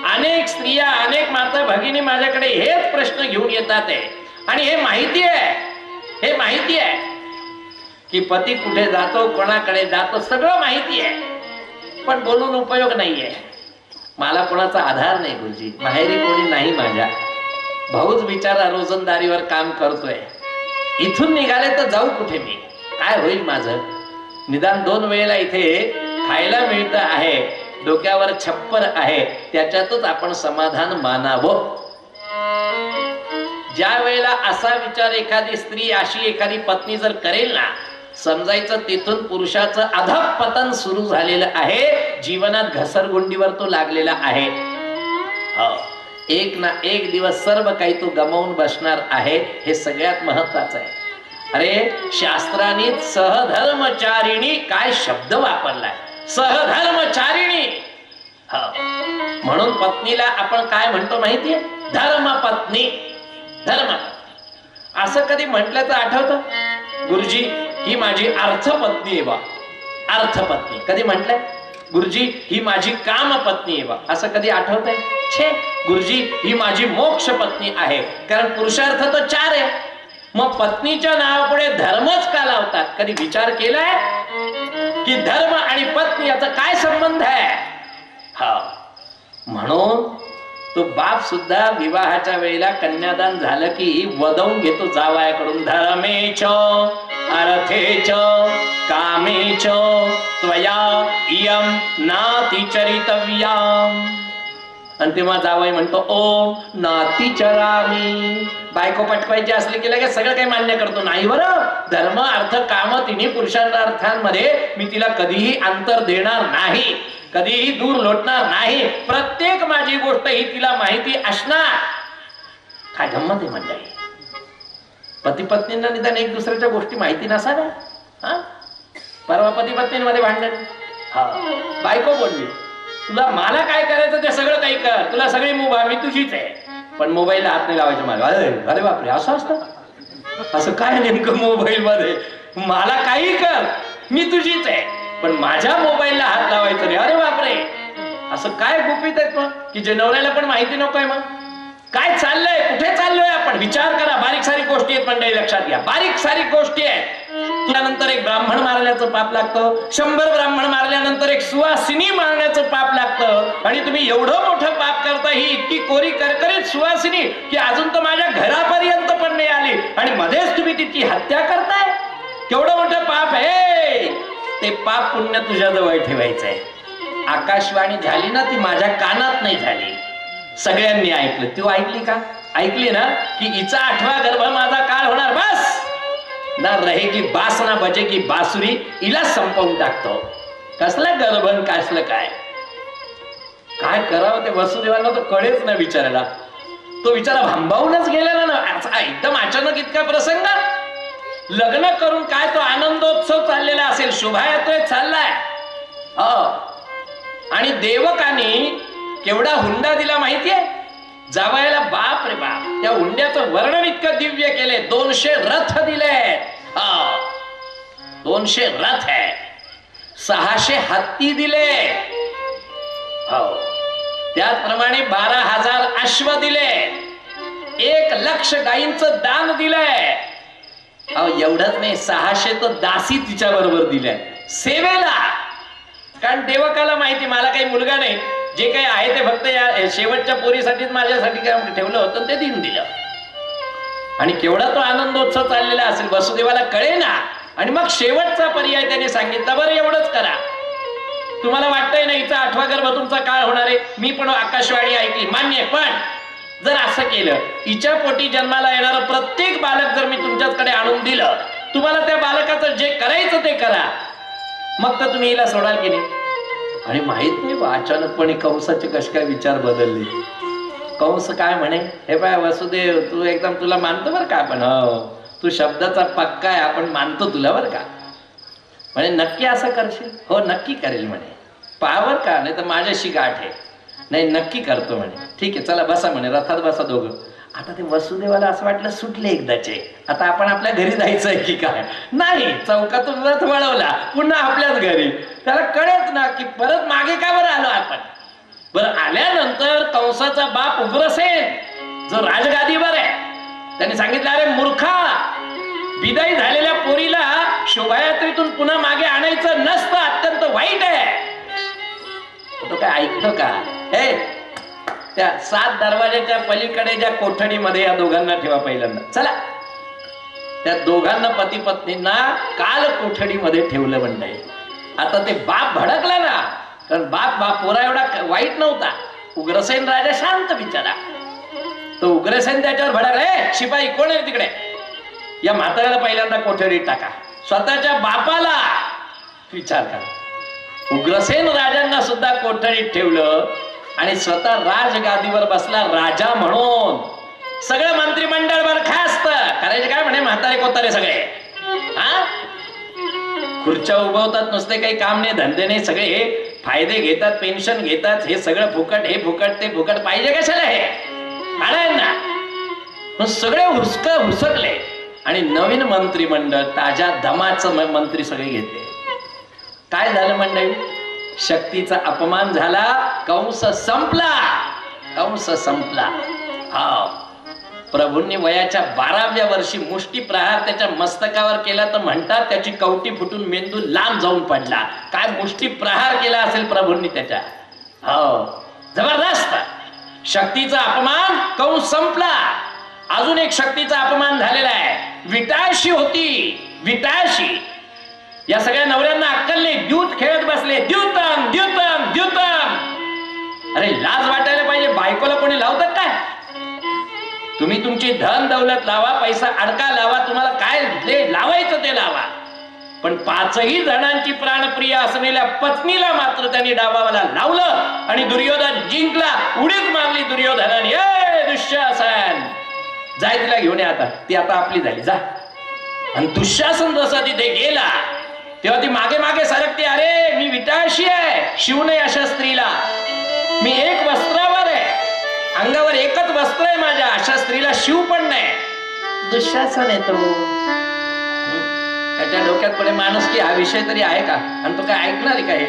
अनेक स्त्रिया, अनेक माता भगिनी माझ्याकडे हेच प्रश्न घेऊन येतात. आणि हे माहिती आहे, हे माहिती आहे की पती कुठे जातो, कोणाकडे जातो, सगळं माहिती आहे. पण बोलून उपयोग नाहीये. मला कोणाचा आधार नाही गुरुजी, माहेरी कोणी नाही. माझ्या भाऊच बिचारा रोजंदारीवर काम करतोय. इथून निघाले तर जाऊ कुठे मी? काय होईल माझं? निदान 2 वेळेला इथे खायला मिळतं आहे, डोक्यावर छप्पर आहे, त्याच्यातच आपण समाधान मानावं. ज्या वेळेला असा विचार एखादी स्त्री, अशी एखादी पत्नी जर करेल ना, समजायचं तिथून पुरुषाचं अधःपतन सुरू झालेलं आहे. जीवनात घसरगुंडीवर तो लागलेला आहे. एक ना एक दिवस सर्व काही तो गमावून बसणार आहे. हे सगळ्यात महत्वाचं आहे. अरे, शास्त्रांनी सहधर्मचारिणी काय शब्द वापरलाय, सहधर्मचारिणी. म्हणून पत्नीला आपण काय म्हणतो माहितीये? धर्मपत्नी. धर्मपत्नी असं कधी म्हटल्याचं आठवतं? गुरुजी, ही माझी अर्थपत्नी आहे बा. अर्थपत्नी कधी म्हटलंय? गुरुजी, ही माझी काम पत्नी आहे बा. असं कधी आठवतंय? छे, गुरुजी, ही माझी मोक्ष पत्नी आहे. कारण पुरुषार्थ तर 4 आहे. मग पत्नीच्या नावापुढे धर्मच का लावतात? कधी विचार केलाय की धर्म आणि पत्नी याचा काय संबंध आहे? म्हणून तो बाप सुद्धा विवाहाच्या वेळेला कन्यादान झालं की वदवून घेतो जावयाकडून. धर्मेच अर्थेच कामेच त्वया इयं नातिचरितव्याम. आणि तेव्हा जावई म्हणतो, ओम नातिचरामी. बायको पटवायची असली की लगेच सगळं काही मान्य करतो. नाही बरं, धर्म अर्थ काम तिन्ही पुरुषार्थांमध्ये मी तिला कधीही अंतर देणार नाही, कधीही दूर लोटणार नाही. प्रत्येक माझी गोष्ट ही तिला माहिती असणार. काय गंमत आहे मंडळी. पती पत्नींना निदान एक दुसऱ्याच्या गोष्टी माहिती नसाव्या. परवा पती पत्नींमध्ये भांडण. बायको बोलली, तुला मला काय करायचं ते सगळं काही कर, तुला सगळी मुभा, मी तुझीच आहे, पण मोबाईलला हात नाही लावायचं मला. अरे बापरे, असं असतं? असं काय नेमकं मोबाईल मध्ये? मला काही कर, मी तुझीच आहे, पण माझ्या मोबाईलला हात लावायचं नाही. अरे बापरे, असं काय गुपित आहेत मग की जे नवऱ्याला पण माहिती नकोय? मग काय चाललंय, कुठे चाललोय आपण? विचार करा. बारीक सारीक गोष्टी आहेत मंडळी, लक्षात घ्या. बारीक सारीक गोष्टी आहेत. त्यानंतर एक ब्राह्मण मारल्याचं पाप लागतं, 100 ब्राह्मण मारल्यानंतर एक सुवासिनी मारण्याचं पाप लागतं. आणि तुम्ही एवढं मोठं पाप करता, ही इतकी कोरी करकरीत सुवासिनी की अजून तर माझ्या घरापर्यंत पण नाही आली, आणि मध्येच तुम्ही तिची हत्या करताय. केवढं मोठं पाप आहे ते. पाप पुण्य तुझ्या जवळ ठेवायचंय. आकाशवाणी झाली ना, ती माझ्या कानात नाही झाली, सगळ्यांनी ऐकलं. तू ऐकली का? ऐकली ना की हिचा 8वा गर्भ माझा काळ होणार. बस ना रहेगी बास ना बजेगी बासुरी, हिला संपवून टाकतो. कसलं गर्भन, कसलं काय काय करावं ते वसुदेवांना तर कळेच ना विचारायला. तो विचारा भांबावूनच गेलेला ना. एकदम अचानक इतका प्रसंग. लग्न करून काय तो आनंदोत्सव चाललेला असेल, शोभायात्रेत चाललाय. आणि देवकानी केवढा हुंडा दिला माहितीये जावयाला? बाप रे बाप. त्या हुंड्याचं वर्णन इतकं दिव्य केले. 200 रथ दिले. 200 रथ आहे. 600 हत्ती दिले. त्याचप्रमाणे 12,000 अश्व दिले. 1,00,000 गायींचं दान दिलंय. एवढंच नाही, 600 तर दासी तिच्या बरोबर दिल्या सेवेला. कारण देवकाला माहिती मला काही मुलगा नाही, जे काही आहे ते फक्त या शेवटच्या पोरीसाठीच माझ्यासाठी काय ठेवलं होतं ते देऊन दिलं. आणि केवढा तो आनंदोत्सव चाललेला असेल, वसुदेवाला कळे ना. आणि मग शेवटचा पर्याय त्याने सांगितला, बरं एवढंच करा. तुम्हाला वाटतंय ना हिचा 8वा गर्भ तुमचा काळ होणार आहे, मी पण आकाशवाणी ऐकली, मान्य. पण जर असं केलं, हिच्या पोटी जन्माला येणारं प्रत्येक बालक जर मी तुमच्याकडे आणून दिलं, तुम्हाला त्या बालकाचं जे करायचं ते करा, मग तर तुम्ही हिला सोडाल की नाही? आणि माहित नाही अचानकपणे कंसाचे कसे काय विचार बदलले. कंस काय म्हणे, हे पाय वसुदेव, तू एकदम, तुला मानतो बरं का आपण, हो तू शब्दाचा पक्का आहे, आपण मानतो तुला बरं का. म्हणे नक्की असं करशील? हो नक्की करेल म्हणे. पावर का, नाही तर माझ्याशी गाठ आहे. नाही नक्की करतो म्हणे. ठीक आहे चला बसा म्हणे, रथात बसा दोघं. आता ते वसुदेवाला असं वाटलं सुटले एकदाचे, आता आपण आपल्या घरी जायचंय की काय. नाही, चौकातून रथ वळवला, पुन्हा आपल्याच घरी. त्याला कळेच ना की परत मागे का बरं आलो आपण. बरं आल्यानंतर कंसाचा बाप उग्रसेन जो राजगादीवर आहे, त्याने सांगितलं, अरे मूर्खा, विदाई झालेल्या पोरीला शोभायात्रेतून पुन्हा मागे आणायचं नसतं, अत्यंत वाईट आहे. तो काय ऐकतो का? हे त्या 7 दरवाजाच्या पलीकडे ज्या कोठडीमध्ये या दोघांना ठेवा पहिल्यांदा. चला, त्या दोघांना पती पत्नींना काल कोठडीमध्ये ठेवलं म्हणताय. आता ते बाप भडकला ना, कारण बाप पोरा एवढा वाईट नव्हता. उग्रसेन राजा शांत बिचारा. तो उग्रसेन त्याच्यावर भडकला, शिपाई कोण आहे तिकडे, या म्हाताऱ्याला पहिल्यांदा कोठडीत टाका. स्वतःच्या बापाला विचार करा. उग्रसेन राजांना सुद्धा कोठडीत ठेवलं आणि स्वतः राजगादीवर बसला राजा म्हणून. सगळं मंत्रिमंडळ बरखास्त करायचे. काय म्हणे, म्हातारे कोतारे सगळे खुर्च्या उभवतात, नुसते काही काम नाही, धंदे नाही, सगळे हे फायदे घेतात, पेन्शन घेतात, हे सगळं फुकट, हे फुकट, ते फुकट, पाहिजे कशाला हे ना. सगळे हुसकले आणि नवीन मंत्रिमंडळ ताज्या दमाचं मंत्री सगळे घेतले. काय झालं मंडळी, शक्तीचा अपमान झाला, कंस संपला. कंस संपला. प्रभूंनी वयाच्या 12व्या वर्षी मुष्टी प्रहार त्याच्या मस्तकावर केला तर म्हणतात त्याची कवटी फुटून मेंदू लांब जाऊन पडला. काय मुष्टी प्रहार केला असेल प्रभूंनी त्याच्या. जबरदस्त शक्तीचा अपमान, कंस संपला. अजून एक शक्तीचा अपमान झालेला आहे. विटाळशी होती, विटाळशी. या सगळ्या नवऱ्यांना अक्कल नाही, द्यूत खेळत बसले, द्यूतम द्यूतम द्यूतम. अरे लाज वाटायला पाहिजे, बायकोला कोणी लावतात काय? तुम्ही तुमची धन दौलत लावा, पैसा अडका लावा, तुम्हाला काय लावायचं ते लावा, पण 5ही जणांची प्राणप्रिय असलेल्या पत्नीला मात्र त्यांनी डावाला लावलं आणि दुर्योधन जिंकला. उडीच मारली दुर्योधनाने, ए दुःशासन जाय तिला घेऊन ये, आता ती आता आपली झाली, जा. आणि दुःशासन जसा तिथे गेला तेव्हा ती मागे मागे सरकते, अरे मी विटाळशी आहे, शिव नाही अशा स्त्रीला, मी एक वस्त्रावर आहे, अंगावर एकच वस्त्र आहे माझ्या, अशा स्त्रीला शिव पण नाही. दुःशासन आहे तो. त्याच्या डोक्यात पुढे माणूस की हा विषय तरी आहे का, आणि तो काय ऐकणार आहे का हे?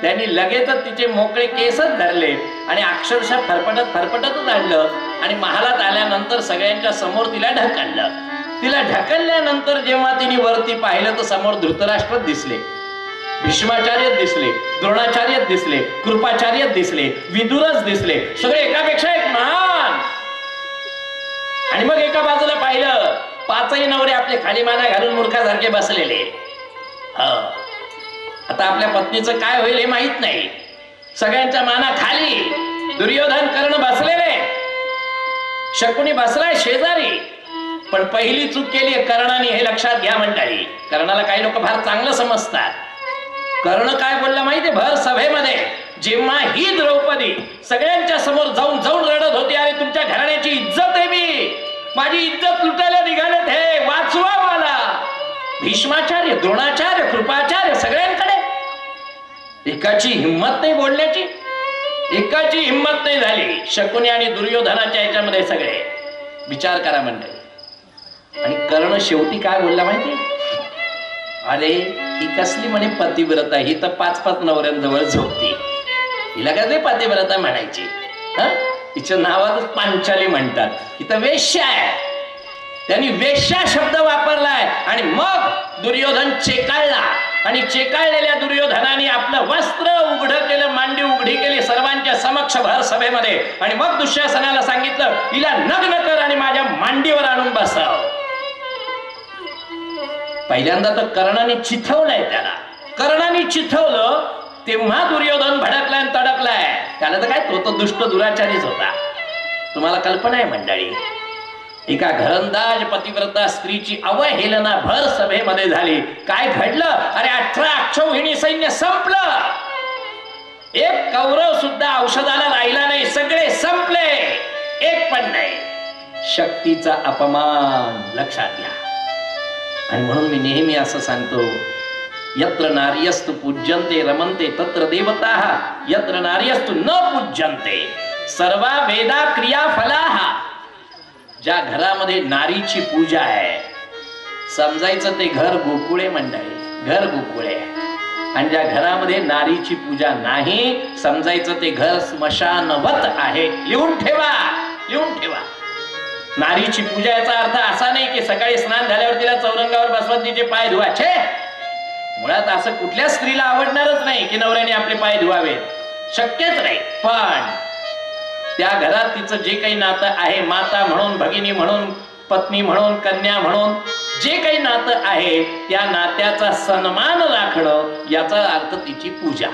त्यांनी लगेचच तिचे मोकळे केसच धरले आणि अक्षरशः फरफटतच आणलं आणि महालात आल्यानंतर सगळ्यांच्या समोर तिला ढकललं. तिला ढकलल्यानंतर जेव्हा तिने वरती पाहिलं तर समोर धृतराष्ट्र दिसले, भीष्माचार्य दिसले, द्रोणाचार्य दिसले, कृपाचार्य दिसले, विदुरच दिसले, सगळे एकापेक्षा एक महान. आणि मग एका बाजूला पाहिलं पाचही नवरे आपले खाली माना घालून मूर्खासारखे बसलेले. आता आपल्या पत्नीचं काय होईल हे माहित नाही. सगळ्यांच्या माना खाली, दुर्योधन कर्ण बसलेले, शकुनी बसलाय शेजारी. पण पहिली चूक केली कर्णाने हे लक्षात घ्या मंडळी. कर्णाला काही लोक फार चांगलं समजतात. कर्ण काय बोलला माहितीये भर सभेमध्ये, जेव्हा ही द्रौपदी सगळ्यांच्या समोर जाऊन रडत होती, अरे तुमच्या घराण्याची इज्जत आहे, मी माझी इज्जत लुटायला निघालेत, हे वाचवा मला. भीष्माचार्य, द्रोणाचार्य, कृपाचार्य सगळ्यांकडे एकाची हिंमत नाही बोलण्याची, एकाची हिंमत नाही झाली. शकुनी आणि दुर्योधनाच्या याच्यामध्ये सगळे विचार करा मंडळी. आणि कर्ण शेवटी काय बोलला माहिती, अरे ही कसली म्हणे पतिव्रता, ही तर 5-5 नवऱ्यांजवळ झोपती, हिला काय पतिव्रता म्हणायची. तिच्या नावातच पांचाली म्हणतात, ही तर वेश्या आहे. त्यांनी वेश्या शब्द वापरलाय. आणि मग दुर्योधन चेकाळला आणि चेकाळलेल्या दुर्योधनाने आपलं वस्त्र उघडं केलं, मांडी उघडी केली सर्वांच्या समक्ष भर सभेमध्ये. आणि मग दुःशासनाला सांगितलं, हिला नग्न कर आणि माझ्या मांडीवर आणून बसव. पहिल्यांदा तर कर्णाने चिथवलंय त्याला, कर्णाने चिथवलं तेव्हा दुर्योधन भडकलाय आणि तडकलाय. त्याला तर काय, तो दुष्ट दुराचारीच होता. तुम्हाला कल्पना आहे मंडळी, एका घरंदाज पतिव्रता स्त्रीची अवहेलना भर सभेमध्ये झाली. काय घडलं, अरे 18 अक्षौहिणी सैन्य संपलं, एक कौरव सुद्धा औषधाला राहिला नाही, सगळे संपले, एक पण नाही. शक्तीचा अपमान लक्षात घ्या. आणि म्हणून मी नेहमी असं सांगतो, यत्र नार्यस्तु पूज्यन्ते रमन्ते तत्र देवताः, यत्र नार्यस्तु न पूज्यन्ते सर्वा वेदा क्रिया फलाः. ज्या घरामध्ये नारीची पूजा आहे, समजायचं ते घर गोकुळे मंडळी, घर गोकुळे. आणि ज्या घरामध्ये नारीची पूजा नाही, समजायचं ते घर स्मशानवत आहे. लिहून ठेवा, लिहून ठेवा. नारीची पूजा याचा अर्थ असा नाही की सकाळी स्नान झाल्यावर तिला चौरंगावर बसवून तिचे पाय धुवायचे. मुळात असं कुठल्या स्त्रीला आवडणारच नाही की नवऱ्याने आपले पाय धुवावे, शक्यच नाही. पण त्या घरात तिचं जे काही नातं आहे, माता म्हणून, भगिनी म्हणून, पत्नी म्हणून, कन्या म्हणून जे काही नातं आहे, त्या नात्याचा सन्मान राखणं याचा अर्थ तिची पूजा.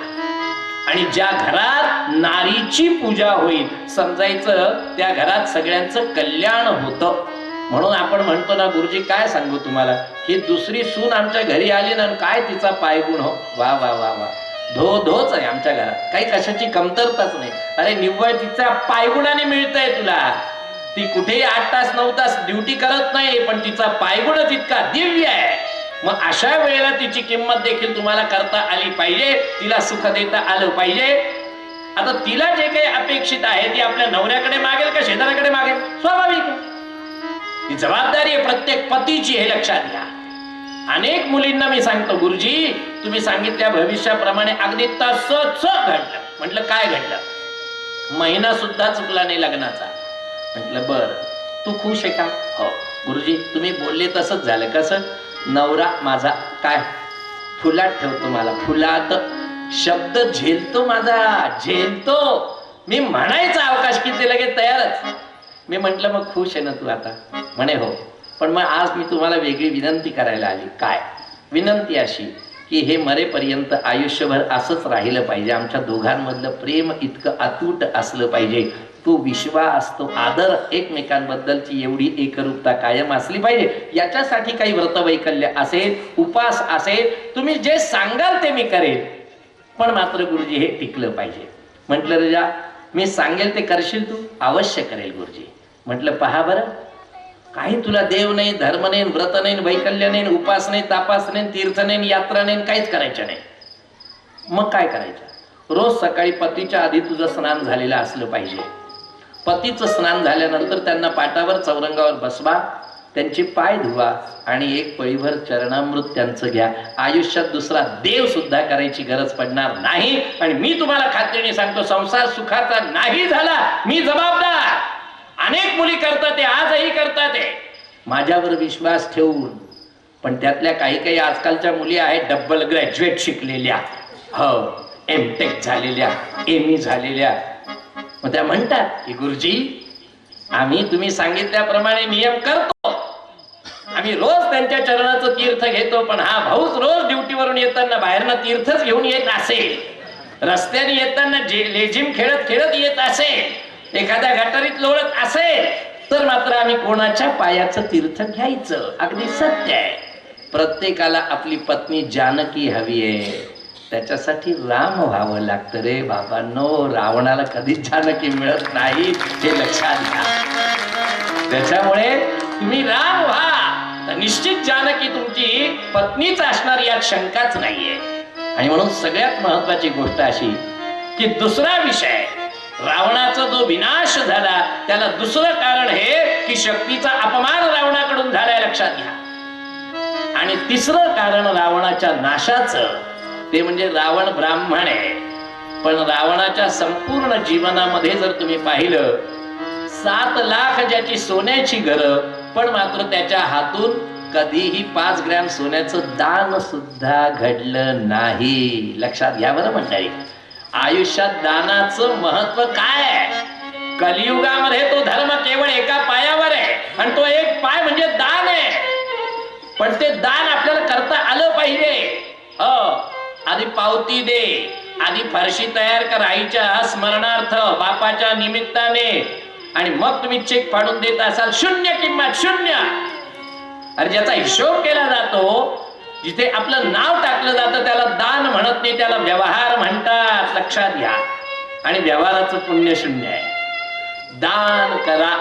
आणि ज्या घरात नारीची पूजा होईल, समजायचं त्या घरात सगळ्यांचं कल्याण होतं. म्हणून आपण म्हणतो ना, गुरुजी काय सांगू तुम्हाला, ही दुसरी सून आमच्या घरी आली ना, काय तिचा पायगुण हो, वा वा वा वा, धोच आहे आमच्या घरात, काही कशाची कमतरताच नाही. अरे निव्वळ तिचा पायगुणाने मिळतंय तुला. ती कुठेही 8 तास 9 तास ड्युटी करत नाही, पण तिचा पायगुणच इतका दिव्य आहे. मग अशा वेळेला तिची किंमत देखील तुम्हाला करता आली पाहिजे, तिला सुख देता आलं पाहिजे. आता तिला जे काही अपेक्षित आहे ती आपल्या नवऱ्याकडे मागेल का शेजाऱ्याकडे मागेल, स्वाभाविक आहे. ही जबाबदारी आहे प्रत्येक पतीची, हे लक्षात घ्या. अनेक मुलींना मी सांगतो, गुरुजी तुम्ही सांगितल्या भविष्याप्रमाणे अगदी तसंच घडलं. म्हटलं काय घडलं, महिना सुद्धा चुकला नाही लग्नाचा. म्हटलं बर, तू खुश आहे का? हो गुरुजी तुम्ही बोलले तसंच झालं. कसं? नवरा माझा काय फुलात ठेवतो, मला फुलात शब्द झेलतो, माझा झेलतो. मी म्हणायचा अवकाश किती लगेच तयारच. मी म्हंटल मग खुश आहे ना तू आता? म्हणे हो, पण मग आज मी तुम्हाला वेगळी विनंती करायला आली. काय विनंती? अशी की हे मरेपर्यंत आयुष्यभर असंच राहिलं पाहिजे. आमच्या दोघांमधलं प्रेम इतकं अतूट असलं पाहिजे, तो विश्वास, तो आदर, एकमेकांबद्दलची एवढी एकरूपता कायम असली पाहिजे. याच्यासाठी काही व्रतवैकल्य असेल, उपास असेल, तुम्ही जे सांगाल ते मी करेन, पण मात्र गुरुजी हे टिकलं पाहिजे. म्हटलं राजा मी सांगेल ते करशील तू? अवश्य करेल गुरुजी. म्हटलं पहा बरं, काही तुला देव नाही, धर्म नाही, व्रत नाही, वैकल्य नाही, उपास नाही, तापास नाही, तीर्थ नाही, यात्रा नाही, काहीच करायचं नाही. मग काय करायचं? रोज सकाळी पतीच्या आधी तुझं स्नान झालेलं असलं पाहिजे. पतीचं स्नान झाल्यानंतर त्यांना पाटावर चौरंगावर बसवा, त्यांची पाय धुवा आणि एक पळीभर चरणामृत त्यांचं घ्या. आयुष्यात दुसरा देव सुद्धा करायची गरज पडणार नाही. आणि मी तुम्हाला खात्रीने सांगतो, संसार सुखाचा नाही झाला, मी जबाबदार. अनेक मुली करतात, आजही करतात माझ्यावर विश्वास ठेवून. पण त्यातल्या काही काही आजकालच्या मुली आहेत डबल ग्रॅज्युएट शिकलेल्या, हो एमटेक झालेल्या, एमई झालेल्या. मग त्या म्हणतात की गुरुजी आम्ही तुम्ही सांगितल्याप्रमाणे नियम करतो, आम्ही रोज त्यांच्या चरणाचं तीर्थ घेतो. पण हा भाऊच रोज ड्युटीवरून येताना बाहेरनं तीर्थच घेऊन येत असेल, रस्त्याने येताना लेझिम खेळत खेळत येत असेल, एखाद्या गटारीत लोळत असेल, तर मात्र आम्ही कोणाच्या पायाचं तीर्थ घ्यायचं. अगदी सत्य आहे. प्रत्येकाला आपली पत्नी जानकी हवी आहे, त्याच्यासाठी राम व्हावं लागतं रे बाबांनो. रावणाला कधीच जानकी मिळत नाही, हे लक्षात घ्या. त्याच्यामुळे तुम्ही राम व्हा तर निश्चित जानकी तुमची पत्नीच असणार, यात शंकाच नाहीये. आणि म्हणून सगळ्यात महत्वाची गोष्ट अशी की दुसरा विषय, रावणाचा जो विनाश झाला त्याला दुसरं कारण हे की शक्तीचा अपमान रावणाकडून झालाय, लक्षात घ्या. आणि तिसरं कारण रावणाच्या नाशाचं ते म्हणजे रावण ब्राह्मण आहे. पण रावणाच्या संपूर्ण जीवनामध्ये जर तुम्ही पाहिलं, 7 लाख ज्याची सोन्याची घरं, पण मात्र त्याच्या हातून कधीही 5 ग्रॅम सोन्याचं दान सुद्धा घडलं नाही. लक्षात घ्या बरं मंडळी. आयुष्यात दानाचं महत्व काय आहे? कलियुगामध्ये तो धर्म केवळ एका पायावर आहे आणि तो एक पाय म्हणजे दान आहे. पण ते दान आपल्याला करता आलं पाहिजे. आधी पावती दे, आधी फरशी तयार कर आईच्या स्मरणार्थ बापाच्या निमित्ताने, आणि मग तुम्ही चेक फाडून देत असाल शून्य किंमत, शून्य. अरे ज्याचा हिशोब केला जातो, जिथे आपलं नाव टाकलं जातं त्याला दान म्हणत नाही, त्याला व्यवहार म्हणतात. लक्षात घ्या. आणि व्यवहाराचं पुण्य शून्य आहे. दान करा,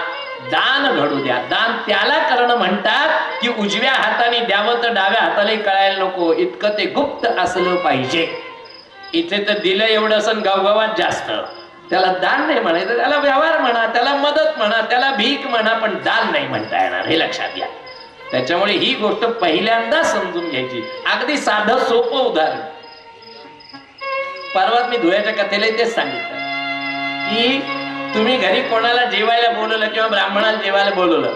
दान घडू द्या. दान त्याला करणं म्हणतात की उजव्या हाताने द्यावं तर डाव्या हातालाही कळायला नको, इतकं ते गुप्त असलं पाहिजे. इथे तर दिलं एवढं असं गावगावात जास्त, त्याला दान नाही म्हणायचं, त्याला व्यवहार म्हणा, त्याला मदत म्हणा, त्याला भीक म्हणा, पण दान नाही म्हणता येणार, हे लक्षात घ्या. त्याच्यामुळे ही गोष्ट पहिल्यांदा समजून घ्यायची. अगदी साधं सोपं उदाहरण, परवाच मी धुळ्याच्या कथेला तेच सांगितलं की तुम्ही घरी कोणाला जेवायला बोलवलं किंवा ब्राह्मणाला जेवायला बोलवलं,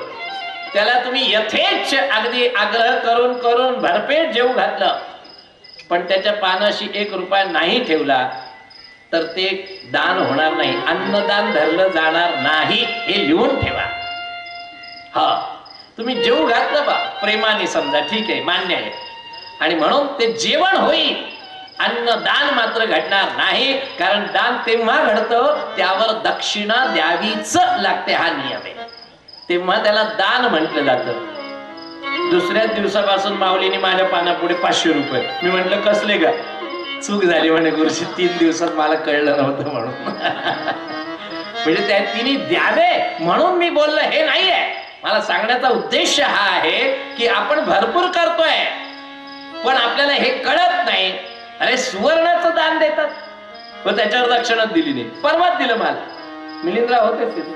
त्याला तुम्ही यथेच्छ अगदी आग्रह करून करून भरपेट जेवू घातलं, पण त्याच्या पानाशी 1 रुपया नाही ठेवला तर ते दान होणार नाही, अन्नदान धरलं जाणार नाही, हे लिहून ठेवा. तुम्ही जेवू घातलं बा प्रेमाने, समजा ठीक आहे, मान्य आहे, आणि म्हणून ते जेवण होईल, अन्नदान मात्र घडणार नाही. कारण दान तेव्हा घडतं त्यावर दक्षिणा द्यावीच लागते, हा नियम आहे. तेव्हा त्याला दान म्हटलं जातं. दुसऱ्याच दिवसापासून माऊलीने माझ्या पानापुढे 500 रुपये. मी म्हटलं कसले का? चूक झाली म्हणे गुरुजी, 3 दिवसात मला कळलं नव्हतं म्हणून. म्हणजे त्या तिने द्यावे म्हणून मी बोललो, हे नाहीये. मला सांगण्याचा उद्देश हा आहे की आपण भरपूर करतोय पण आपल्याला हे कळत नाही. अरे सुवर्णाचं दान देतात व त्याच्यावर दक्षिणाच दिली नाही. परवाच दिलं मला, मिलिंदराव होतेच तिथे.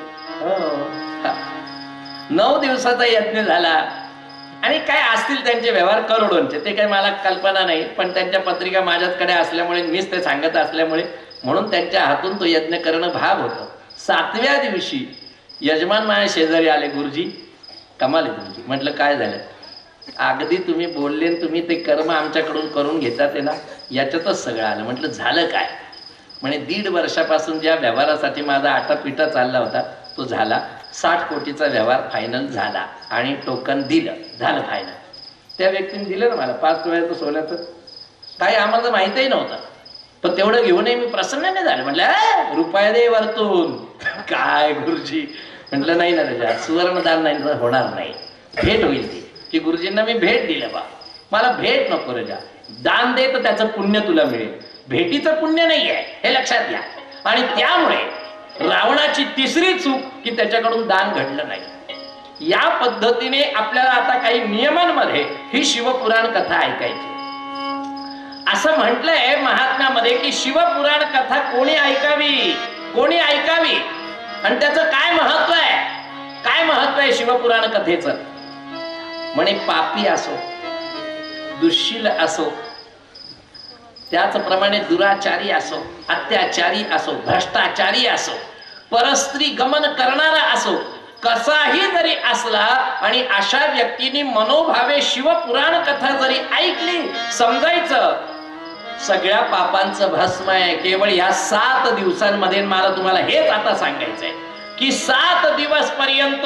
9 दिवसाचा यज्ञ झाला आणि काय असतील त्यांचे व्यवहार करोडोंचे, ते काही मला कल्पना नाही, पण त्यांच्या पत्रिका माझ्याकडे असल्यामुळे, मीच ते सांगत असल्यामुळे, म्हणून त्यांच्या हातून तो यज्ञ करणं भाग होतं. 7व्या दिवशी यजमान माझ्या शेजारी आले, गुरुजी कमाल आहे तुमची. म्हटलं काय झालं? अगदी तुम्ही बोलले, तुम्ही ते कर्म आमच्याकडून करून घेतात आहे ना, याच्यातच सगळं आलं. म्हटलं झालं काय? म्हणे 1.5 वर्षापासून ज्या व्यवहारासाठी माझा आटापिटा चालला होता तो झाला. 60 कोटीचा व्यवहार फायनल झाला आणि टोकन दिलं, झालं फायनल. त्या व्यक्तीने दिलं ना मला 5 तोळ्याचं सोन्याचं. काही आम्हाला माहितही नव्हतं, पण तेवढं घेऊनही मी प्रसन्न नाही झालं. म्हटलं रुपया दे वरतून. काय गुरुजी? म्हटलं नाही ना त्याच्या सुवर्णदान नाही होणार नाही, भेट होईल ती. की गुरुजींना मी भेट दिलं बा, मला भेट नको रजा, दान दे तर त्याचं पुण्य तुला मिळेल, भेटीचं पुण्य नाही आहे, हे लक्षात घ्या. आणि त्यामुळे रावणाची तिसरी चूक की त्याच्याकडून दान घडलं नाही. या पद्धतीने आपल्याला आता काही नियमांमध्ये ही शिवपुराण कथा ऐकायची. असं म्हटलंय महात्म्यामध्ये की शिवपुराण कथा कोणी ऐकावी, कोणी ऐकावी आणि त्याचं काय महत्व आहे, काय महत्व आहे शिवपुराण कथेचं. म्हणे पापी असो, दुःशील असो, त्याचप्रमाणे दुराचारी असो, अत्याचारी असो, भ्रष्टाचारी असो, परस्त्री गमन करणारा असो, कसाही जरी असला आणि अशा व्यक्तीने मनोभावे शिवपुराण कथा जरी ऐकली, समजायचं सगळ्या पापांचं भस्म आहे केवळ या 7 दिवसांमध्ये. मला तुम्हाला हेच आता सांगायचंय की 7 दिवस पर्यंत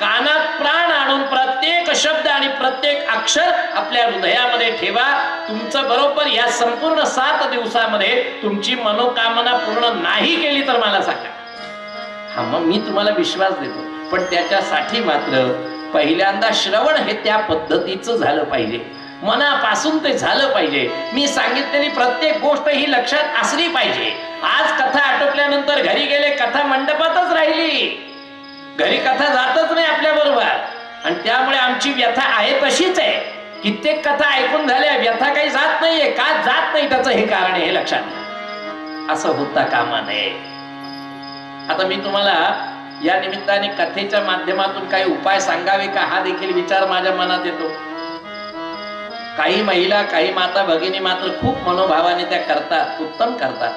कानात प्राण आणून प्रत्येक शब्द आणि प्रत्येक अक्षर आपल्या हृदयामध्ये ठेवा. तुमचं बरोबर या संपूर्ण 7 दिवसामध्ये तुमची मनोकामना पूर्ण नाही केली तर मला सांगा. हा, मग मी तुम्हाला विश्वास देतो, पण त्याच्यासाठी मात्र पहिल्यांदा श्रवण हे त्या पद्धतीचं झालं पाहिजे, मनापासून ते झालं पाहिजे. मी सांगितलेली प्रत्येक गोष्ट ही लक्षात असली पाहिजे. आज कथा आटोपल्यानंतर घरी गेले, कथा मंडपातच राहिली, घरी कथा जातच नाही आपल्या बरोबर, आणि त्यामुळे आमची व्यथा आहे तशीच आहे. कित्येक कथा ऐकून झाल्या, व्यथा काही जात नाहीये. का जात नाही त्याचं हे कारण आहे, हे लक्षात घ्या. असं होता कामा नये. आता मी तुम्हाला या निमित्ताने कथेच्या माध्यमातून काही उपाय सांगावे का, हा देखील विचार माझ्या मनात येतो. काही महिला, काही माता भगिनी मात्र खूप मनोभावाने त्या करतात, उत्तम करतात.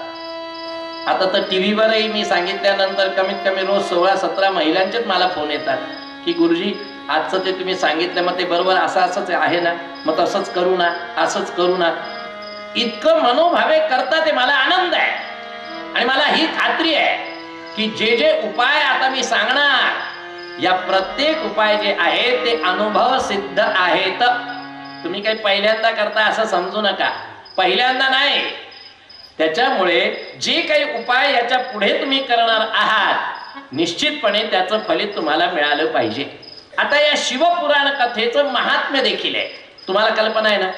आता तर टीव्हीवरही मी सांगितल्यानंतर कमीत कमी रोज 16-17 महिलांचेच मला फोन येतात की गुरुजी आजचं ते तुम्ही सांगितलं, मग ते बरोबर असंच आहे ना, मग तसंच करू ना, असंच करू ना. इतकं मनोभावे करतात, ते मला आनंद आहे. आणि मला ही खात्री आहे की जे जे उपाय आता मी सांगणार, या प्रत्येक उपाय जे आहेत ते अनुभव सिद्ध आहेत. तुम्ही काही पहिल्यांदा करता असं समजू नका, पहिल्यांदा नाही. त्याच्यामुळे जे काही उपाय याच्या पुढे तुम्ही करणार आहात, निश्चितपणे त्याचं फलित तुम्हाला मिळालं पाहिजे. आता या शिवपुराण कथेचं महात्म्य देखील आहे. तुम्हाला कल्पना आहे ना,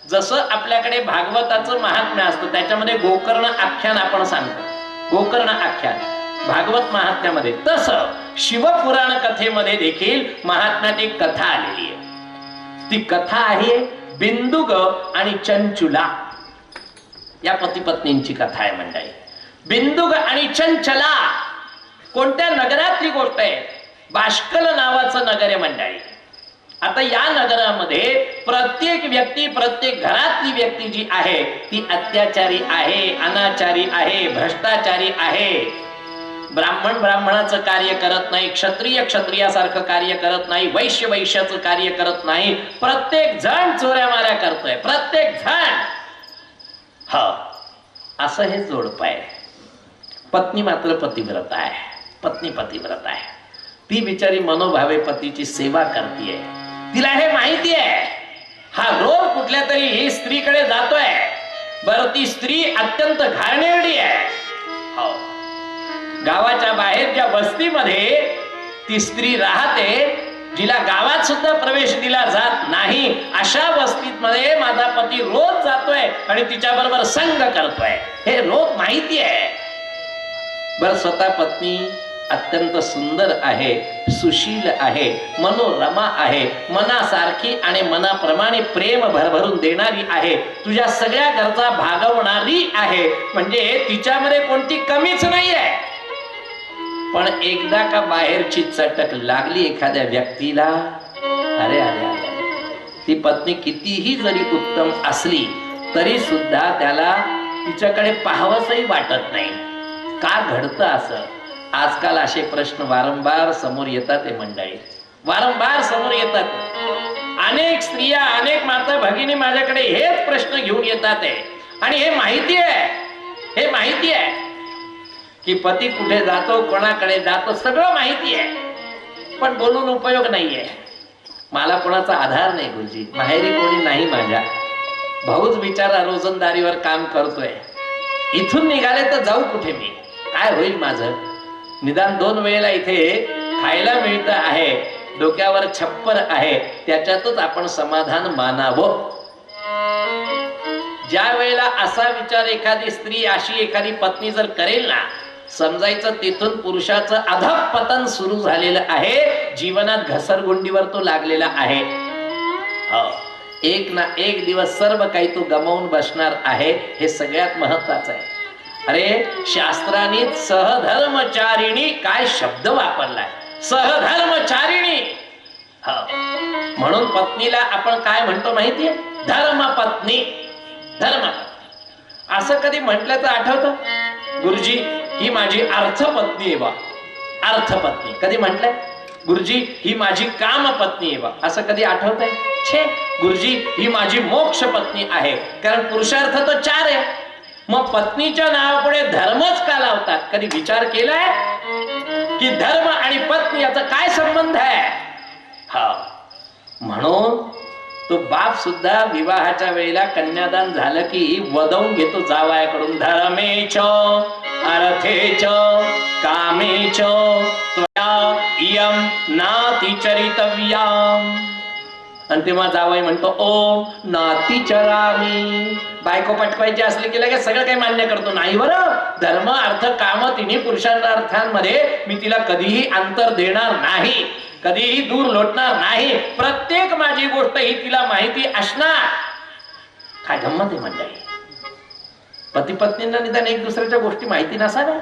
जसं आपल्याकडे भागवताचं महात्म्य असतं, त्याच्यामध्ये गोकर्ण आख्यान आपण सांगतो, गोकर्ण आख्यान भागवत महात्म्यामध्ये, तसं शिवपुराण कथेमध्ये देखील महात्म्यात एक कथा आलेली आहे. ती कथा आहे बिंदुक आणि चंचुला या पती पत्नींची कथा आहे मंडळी. बिंदुक आणि चंचला कोणत्या नगरातली गोष्ट आहे? बाष्कल नावाचं नगर आहे मंडळी. आता या नगरामध्ये प्रत्येक व्यक्ती, प्रत्येक घरातली व्यक्ती जी आहे ती अत्याचारी आहे, अनाचारी आहे, भ्रष्टाचारी आहे. ब्राह्मण ब्राह्मणाचं कार्य करत नाही, क्षत्रिय क्षत्रियासारखं कार्य करत नाही, वैश्य वैश्याचं कार्य करत नाही. प्रत्येक जण चोऱ्या माऱ्या करतोय, प्रत्येक जण. हा, असं हे जोडप आहे. पत्नी मात्र पतिव्रत आहे, पत्नी पतिव्रत आहे. ती बिचारी मनोभावे पतीची सेवा करतीये. तिला हे माहिती आहे हा रोज कुठल्या तरी ही स्त्रीकडे जातोय. बरं, ती स्त्री अत्यंत घाणेरडी आहे. हो, गावाच्या बाहेर ज्या वस्तीमध्ये ती स्त्री राहते, जिला गावात सुद्धा प्रवेश दिला जात नाही, अशा वस्तीत मध्ये माझा पती रोज जातोय आणि तिच्या बरोबर संग करतोय, हे रोज माहिती आहे. बर, स्वतः पत्नी अत्यंत सुंदर आहे, सुशील आहे, मनोरमा आहे, मनासारखी आणि मनाप्रमाणे प्रेम भरभरून देणारी आहे, तुझ्या सगळ्या गरजा भागवणारी आहे. म्हणजे तिच्यामध्ये कोणती कमीच नाही आहे. पण एकदा का बाहेरची चटक लागली एखाद्या व्यक्तीला, अरे अरे अरे, ती पत्नी कितीही जरी उत्तम असली तरी सुद्धा त्याला तिच्याकडे पाहावंसही वाटत नाही. का घडतं असं? आजकाल असे प्रश्न वारंवार समोर येतात. हे मंडळी वारंवार समोर येतात. अनेक स्त्रिया, अनेक माता भगिनी माझ्याकडे हेच प्रश्न घेऊन येतात आहे. आणि हे माहिती आहे, हे माहिती आहे की पती कुठे जातो, कोणाकडे जातो, सगळं माहिती आहे, पण बोलून उपयोग नाहीये. मला कोणाचा आधार नाही गुरुजी, माहेरी कोणी नाही. माझ्या भाऊच बिचारा रोजंदारीवर काम करतोय. इथून निघाले तर जाऊ कुठे मी? काय होईल माझं? निदान 2 वेळेला इथे खायला मिळतं आहे, डोक्यावर छप्पर आहे, त्याच्यातच आपण समाधान मानावं. ज्या वेळेला असा विचार एखादी स्त्री, अशी एखादी पत्नी जर करेल ना, समजायचं तिथून पुरुषाचं अधःपतन सुरू झालेलं आहे. जीवनात घसरगुंडीवर तो लागलेला आहे. एक ना एक दिवस सर्व काही तो गमावून बसणार आहे. हे सगळ्यात महत्वाचं आहे. अरे, शास्त्रांनी सहधर्मचारिणी काय शब्द वापरलाय, सहधर्मचारिणी. म्हणून पत्नीला आपण काय म्हणतो माहितीये? धर्मपत्नी. धर्मपत्नी असं कधी म्हटलं तर आठवतं? गुरुजी ही माझी अर्थपत्नी आहे बा. अर्थपत्नी कधी म्हटलंय? गुरुजी ही माझी कामपत्नी आहे बा. असं कधी आठवतंय? छे, गुरुजी ही माझी मोक्ष पत्नी आहे. कारण पुरुषार्थ तो 4 आहे. मग पत्नीच्या नावापुढे धर्मच का लावतात? कधी विचार केलाय की धर्म आणि पत्नी याचा काय संबंध आहे? हा, म्हणून तो बाप सुद्धा विवाहाच्या वेळेला कन्यादान झालं की वदवून घेतो जावयाकडून. धर्मेच अर्थेच कामेच त्वया इयं नातिचरितव्याम. आणि तेव्हा जावई म्हणतो ओम नातिचरामी. बायको पटवायची असली की लगेच सगळं काही मान्य करतो. नाही बरं, धर्म अर्थ काम तिन्ही पुरुषार्थांमध्ये मी तिला कधीही अंतर देणार नाही, कधीही दूर लोटणार नाही. प्रत्येक माझी गोष्ट ही तिला माहिती असणार. काय गंमत आहे मंडळी. पती पत्नींना निदान एक दुसऱ्याच्या गोष्टी माहिती नसाव्या.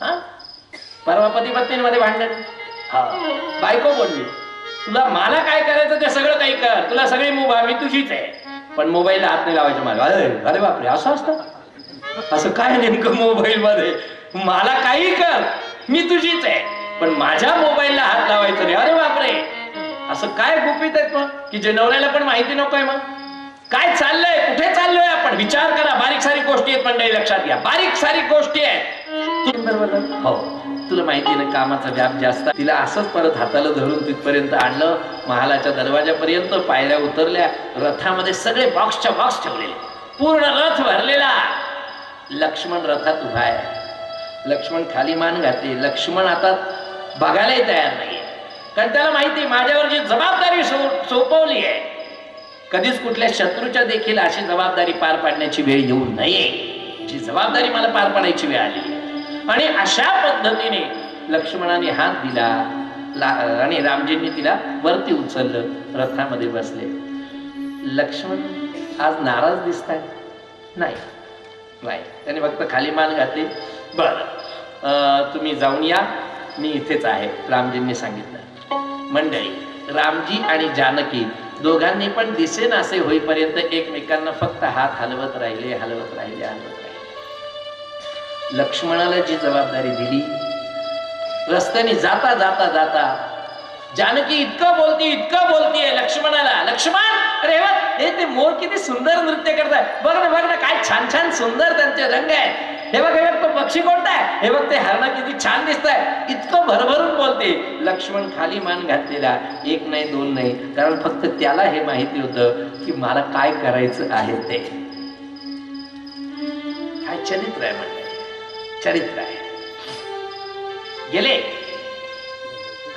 हा, परवा पती पत्नींमध्ये भांडण. हा, बायको बोलली तुला मला काय करायचं ते सगळं काही कर, तुला सगळी मुभा मी तुझीच आहे, पण मोबाईलला हात नाही लावायचं मला. अरे बापरे, असं असतं? असं काय नेमकं मोबाईल मध्ये? मला काही कर, मी तुझीच आहे, पण माझ्या मोबाईलला हात लावायचं नाही. अरे बापरे, असं काय गुपित आहेत मग की जे नवऱ्याला पण माहिती नकोय? मग काय चाललंय, कुठे चाललोय आपण? विचार करा. बारीक सारी गोष्टी आहेत मंडळी, लक्षात घ्या. बारीक सारी गोष्टी आहेत. हो, तुला माहिती ना कामाचा व्याप जास्त. तिला असंच परत हाताला धरून तिथपर्यंत आणलं, महालाच्या दरवाजापर्यंत. पायऱ्या उतरल्या, रथामध्ये सगळे बॉक्सच्या बॉक्स ठेवलेले, पूर्ण रथ भरलेला. लक्ष्मण रथात उभा आहे. लक्ष्मण खाली मान घातली. लक्ष्मण आता बघायलाही तयार नाहीये, कारण त्याला माहिती माझ्यावर जी जबाबदारी सोपवली आहे, कधीच कुठल्या शत्रूच्या देखील अशी जबाबदारी पार पाडण्याची वेळ येऊ नये. जी जबाबदारी मला पार पाडायची वेळ आली. आणि अशा पद्धतीने लक्ष्मणाने हात दिला आणि रामजींनी तिला वरती उचललं, रथामध्ये बसले. लक्ष्मण आज नाराज दिसताय? नाही, त्याने फक्त खाली मान घातली. बरं, तुम्ही जाऊन या, मी इथेच आहे, रामजींनी सांगितलं. मंडळी, रामजी आणि जानकी दोघांनी पण दिसेनासे होईपर्यंत एकमेकांना फक्त हात हलवत राहिले. लक्ष्मणाला जी जबाबदारी दिली, रस्त्याने जाता जाता जाता जानकी इतकं बोलतीये लक्ष्मणाला. लक्ष्मण, अरे हे ते मोर किती सुंदर नृत्य करताय, बघ ना काय छान छान सुंदर त्यांचे रंग आहेत. हे बघ तो पक्षी कोणता आहे, हे बघ ते हरण किती छान दिसत आहे. इतकं भरभरून बोलते. लक्ष्मण खाली मान घातलेला, 1 नाही 2 नाही, कारण फक्त त्याला हे माहिती होतं की मला काय करायचं आहे ते. काय चरित्र आहे म्हणजे, चरित्र आहे. गेले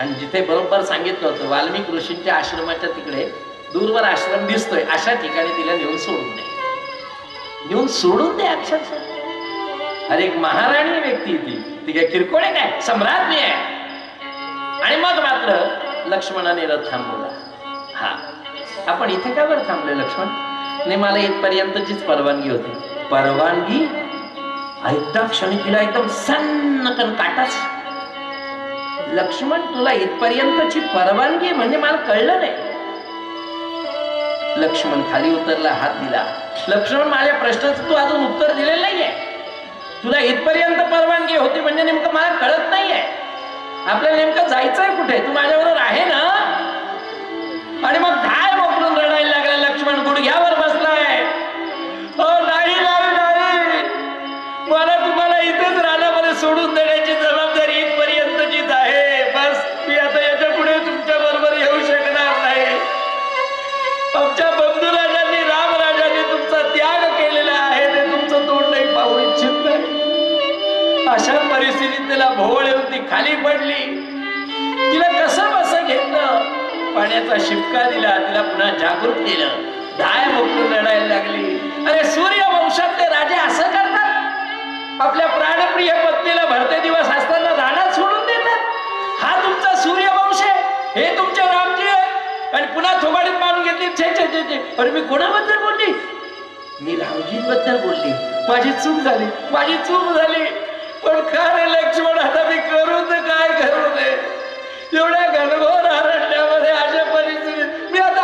आणि जिथे बरोबर सांगितलं होतं वाल्मिक ऋषींच्या आश्रमाच्या तिकडे दूरवर आश्रम दिसतोय, अशा ठिकाणी तिला नेऊन सोडून दे अक्षरशः. अरे एक महाराणी व्यक्ती ती काय किरकोळ आहे काय, सम्राज्ञी आहे. आणि मग मात्र लक्ष्मणाने रथ थांबवला. हा, आपण इथे का बरं थांबले लक्ष्मण? नाही, मला इथपर्यंतचीच परवानगी होती. परवानगी? ऐकता क्षणी तिला एकदम सन्नकन काटाच. लक्ष्मण, तुला इथपर्यंतची परवानगी म्हणजे मला कळलं नाही. लक्ष्मण खाली उतरला, हात दिला. लक्ष्मण, माझ्या प्रश्नाचं तू अजून उत्तर दिलेलं नाहीये. तुला इथपर्यंत परवानगी होती म्हणजे नेमकं मला कळत नाहीये. आपल्याला नेमकं जायचंय कुठे? तू माझ्याबरोबर आहे ना? आणि मग धाय मोकळून रडायला लागला. लक्ष्मण गुडघ्यावर बसलाय. नाही, मला तुम्हाला इथेच राहण्यामध्ये सोडून देण्याची जबाबदारी इथपर्यंतचीच आहे. बस, मी आता याच्या पुढे तुमच्या बरोबर येऊ शकणार नाही. आमच्या बंधुराजांनी, रामराजांनी तुमचा त्याग केलेला आहे, ते तुमचं तोंड नाही पाहू इच्छित नाही. अशा परिस्थितीत तिला भोवळ येऊन ती खाली पडली. तिला कसं बसं घेतलं, पाण्याचा शिपका दिला, तिला पुन्हा जागृत केलं. धाय मोकळून रडायला लागली. अरे, सूर्यवंशातले राजे असं करतात? आपल्या प्राणप्रिय पत्नीला भरते दिवस असताना रानात सोडून देतात? हा तुमचा सूर्यवंश आहे, हे तुमचे रामजी आहे. आणि पुन्हा थोबाडीत मारून घेतली. छे. अरे, मी कोणाबद्दल बोलली? मी रामजींबद्दल बोलली. माझी चूक झाली. पण का रे लक्ष्मण, आता मी करू तर काय करू नये? एवढ्या घनघोर अरण्यामध्ये अशा परिस्थितीत मी आता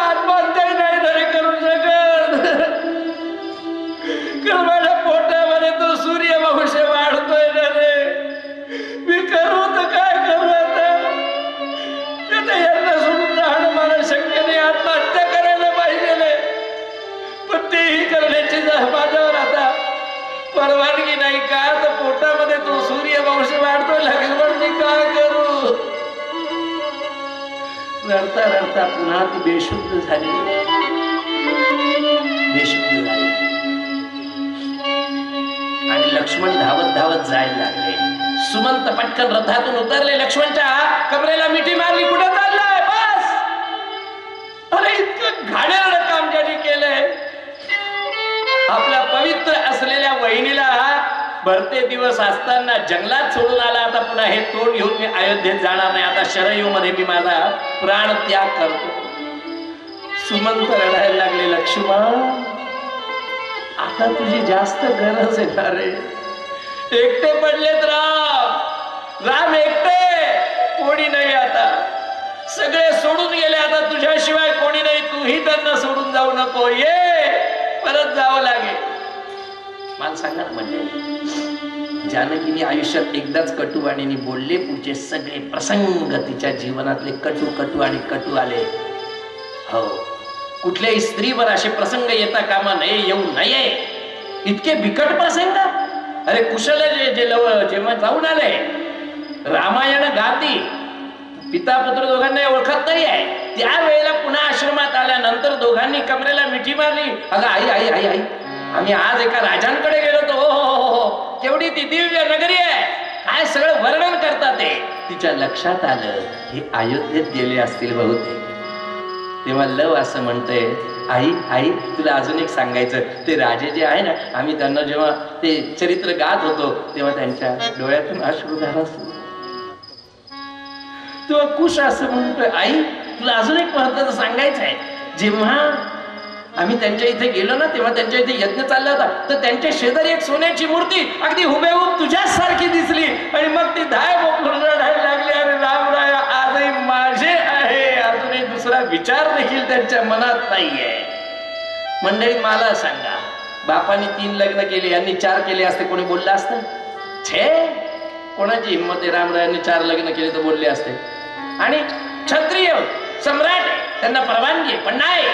अगं लक्ष्मण मी काय करू. रडता रडता पुन्हा ती बेशुद्ध झाली. आणि लक्ष्मण धावत धावत जायला लागले. सुमंत पटकन रथातून उतरले. लक्ष्मणच्या कमरेला मिठी मारली. कुठे चाललाय? बस. अरे इतकं घाणेरडं काम ज्यांनी केलंय. आपल्या पवित्र असलेल्या वहिनीला भरते दिवस असताना जंगलात सोडून आला. आता पुन्हा हे तोंड घेऊन मी अयोध्येत जाणार नाही. आता शरयू मध्ये मी माझा प्राण त्याग करतो. सुमंत रडायला लागले. लक्ष्मण आता तुझी जास्त गरज आहे ना रे. एकटे पडलेत राम एकटे. कोणी नाही आता. सगळे सोडून गेले. आता तुझ्याशिवाय कोणी नाही. तूही त्यांना सोडून जाऊ नको. ये परत जावं लागेल. मला सांगा म्हणजे जानकीने आयुष्यात एकदाच कटुवाणीने बोलले. पुढचे सगळे प्रसंग तिच्या जीवनातले कटू आणि कटू आले. हो, कुठल्याही स्त्रीवर असे प्रसंग येता कामा नये, येऊ नये. इतके बिकट प्रसंग. अरे कुशल जेव्हा जाऊन आले, रामायण गाती, पिता पुत्र दोघांना ओळखत नाही आहे. त्यावेळेला पुन्हा आश्रमात आल्यानंतर दोघांनी कमरेला मिठी मारली. अगं आई आई आई आई, आम्ही आज एका राजांकडे गेलो होतो. हो, केवढी ती दिव्य नगरी आहे. काय सगळं वर्णन करतात ते. तिच्या लक्षात आलं हे अयोध्येत गेले असतील बहुतेक. तेव्हा लव असं म्हणतंय, आई आई तुला अजून एक सांगायचं. ते राजे जे आहे ना, आम्ही त्यांना जेव्हा ते चरित्र गात होतो तेव्हा त्यांच्या डोळ्यातून अश्रुधारा सुरू. तेव्हा कुश असं म्हणतोय, आई तुला अजून एक महत्वाचं सांगायचं आहे. जेव्हा आम्ही त्यांच्या इथे गेलो ना, तेव्हा त्यांच्या इथे यज्ञ चालला होता. तर त्यांच्या शेजारी एक सोन्याची मूर्ती अगदी हुबेहूब तुझ्याच सारखी दिसली. आणि मग ती धाय बोकलून रडायला लागली. अरे रामराय आजही माझे आहे. अजूनही दुसरा विचार देखील त्यांच्या मनात नाहीये. मंडळी मला सांगा, बापाने 3 लग्न केले, यांनी 4 केले असते, कोणी बोललं असतं? छे, कोणाची हिंमत आहे? रामरायांनी 4 लग्न केले तर बोलले असते. आणि क्षत्रिय सम्राट आहे, त्यांना परवानगी आहे, पण नाही.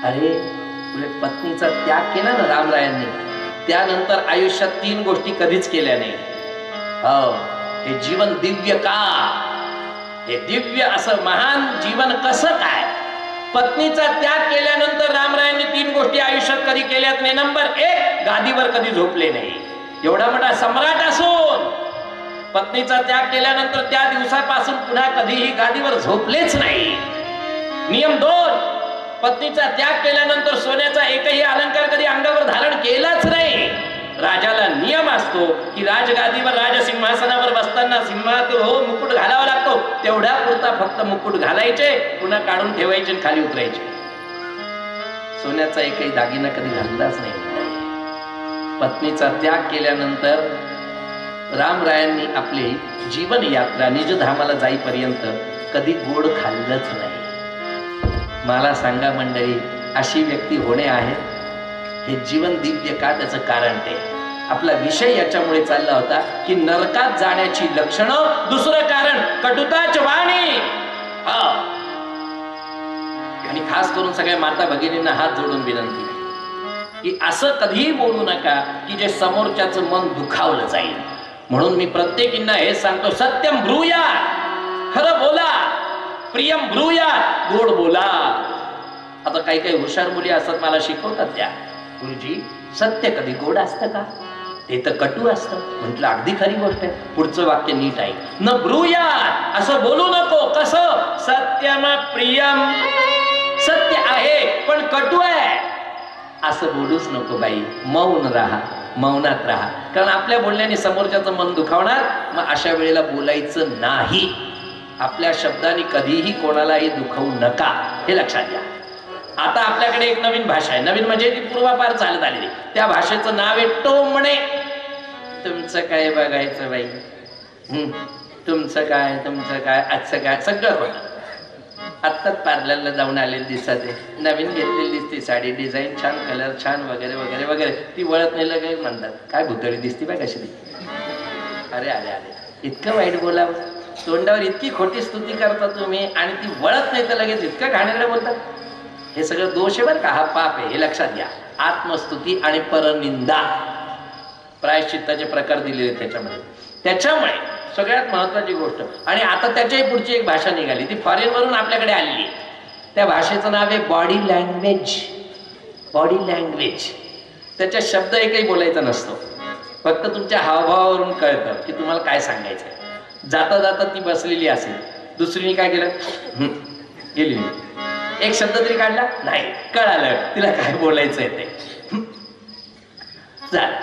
अरे तुला पत्नीचा त्याग केला ना रामरायांनी, त्यानंतर आयुष्यात 3 गोष्टी कधीच केल्या नाही. हो, हे जीवन दिव्य का? हे दिव्य असं महान जीवन कसं काय? पत्नीचा त्याग केल्यानंतर रामरायांनी 3 गोष्टी आयुष्यात कधी केल्यात नाही. नंबर 1, गादीवर कधी झोपले नाही. एवढा मोठा सम्राट असून पत्नीचा त्याग केल्यानंतर त्या दिवसापासून पुन्हा कधीही गादीवर झोपलेच नाही. नियम 2, पत्नीचा त्याग केल्यानंतर सोन्याचा एकही अलंकार कधी अंगावर धारण केलाच नाही. राजाला नियम असतो की राजगादीवर राजसिंहासनावर बसताना सिंहात मुकुट घालावा लागतो. तेवढ्या पुरता फक्त मुकुट घालायचे, पुन्हा काढून ठेवायचे आणि खाली उतरायचे. सोन्याचा एकही दागिना कधी घाललाच नाही. पत्नीचा त्याग केल्यानंतर रामरायांनी आपली जीवन यात्रा निजधामाला जाईपर्यंत कधी गोड खाल्लंच नाही. मला सांगा मंडळी, अशी व्यक्ती होणे आहे हे जीवन दिव्य का? त्याचं कारण ते आपला विषय याच्यामुळे चालला होता की नरकात जाण्याची लक्षणं. दुसरं कारण कटुताच वाणी. आणि खास करून सगळ्या माता भगिनींना हात जोडून विनंती की असं कधीही बोलू नका की जे समोरच्याचं मन दुखावलं जाईल. म्हणून मी प्रत्येकींना हे सांगतो, सत्यम ब्रूयात, खरं बोला. प्रियम ब्रूयात, गोड बोला. आता काही काही हुशार मुली असतात, मला शिकवतात त्या, गुरुजी सत्य कधी गोड असतं का? ते तर कटू असतं. म्हटलं अगदी खरी गोष्ट आहे. पुढचं वाक्य नीट आहे. न ब्रूयात, असं बोलू नको. कसं? सत्यम प्रियम, सत्य आहे पण कटू आहे असं बोलूच नको बाई. मौन राहा, मौनात राहा. कारण आपल्या बोलण्याने समोरच्याचं मन दुखावणार. मग अशा वेळेला बोलायचं नाही. आपल्या शब्दाने कधीही कोणालाही दुखवू नका, हे लक्षात घ्या. आता आपल्याकडे एक नवीन भाषा आहे. नवीन म्हणजे ती पूर्वापार चालत आलेली. त्या भाषेचं नाव आहे टोमणे. तुमचं काय बघायचं बाई, तुमचं काय, तुमचं काय, आजचं काय, सगळं होतं. आत्ताच पार्लरला जाऊन आलेली दिसत आहे, नवीन घेतलेली दिसते साडी, डिझाईन छान, कलर छान, वगैरे वगैरे वगैरे. ती वळत नाही लगेच म्हणतात काय भुतळी दिसते बाय कशी ती. अरे अरे अरे, इतकं वाईट बोलावं, तोंडावर इतकी खोटी स्तुती करता तुम्ही आणि ती वळत नाही तर लगेच इतकं घाणेरडं बोलतात. हे सगळं दोष आहे बरं का, हा पाप आहे, हे लक्षात घ्या. आत्मस्तुती आणि परनिंदा प्रायश्चित्ताचे प्रकार दिलेले त्याच्यामध्ये. त्याच्यामुळे सगळ्यात महत्वाची गोष्ट, आणि आता त्याच्याही पुढची एक भाषा निघाली, ती फॉरेन वरून आपल्याकडे आलेली आहे. त्या भाषेचं नाव आहे बॉडी लँग्वेज. Body language. त्याच्या शब्द एकही बोलायचा नसतो, फक्त तुमच्या हावभावावरून कळतं की तुम्हाला काय सांगायचं. जाता जाता ती बसलेली असेल, दुसरीने काय केलं, गेली नाही, एक शब्द तरी काढला नाही, कळालं तिला काय बोलायचंय ते. झालं.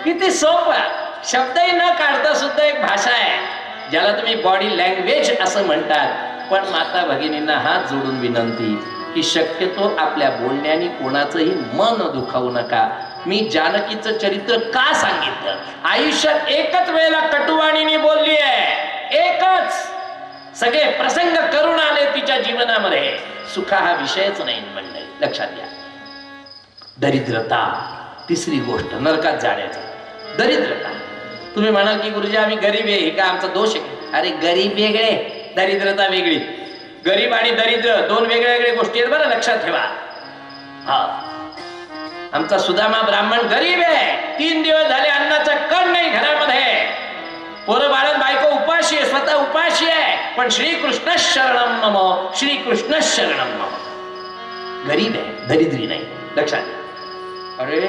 किती सोपं, शब्दही न काढता सुद्धा एक भाषा आहे, ज्याला तुम्ही बॉडी लँग्वेज असं म्हणतात. पण माता भगिनींना हात जोडून विनंती की शक्यतो आपल्या बोलण्याने कोणाचंही मन दुखावू नका. मी जानकीचं चरित्र का सांगितलं, आयुष्यात एकच वेळेला कटुवाणीने बोलली आहे, एकच. सगळे प्रसंग करून आले तिच्या जीवनामध्ये, सुखा हा विषयच नाही मंडळी, लक्षात घ्या. दरिद्रता तिसरी गोष्ट, नरकात जाण्याचा. दरिद्रता. तुम्ही म्हणाल की गुरुजी आम्ही गरीब आहे, का आमचा दोष आहे? अरे गरीब वेगळे, दरिद्रता वेगळी. गरीब आणि दरिद्र दोन वेगळ्या वेगळ्या गोष्टी आहेत, बरं लक्षात ठेवा. हा, आमचा सुदामा ब्राह्मण गरीब आहे, 3 दिवस झाले अन्नाचा कण नाही घरामध्ये, पोरं बाळण बायको उपाशी आहे, स्वतः उपाशी आहे, पण श्रीकृष्ण शरणम मम, श्रीकृष्ण शरणम मम. गरीब आहे, दरिद्री नाही, लक्षात घ्या. अरे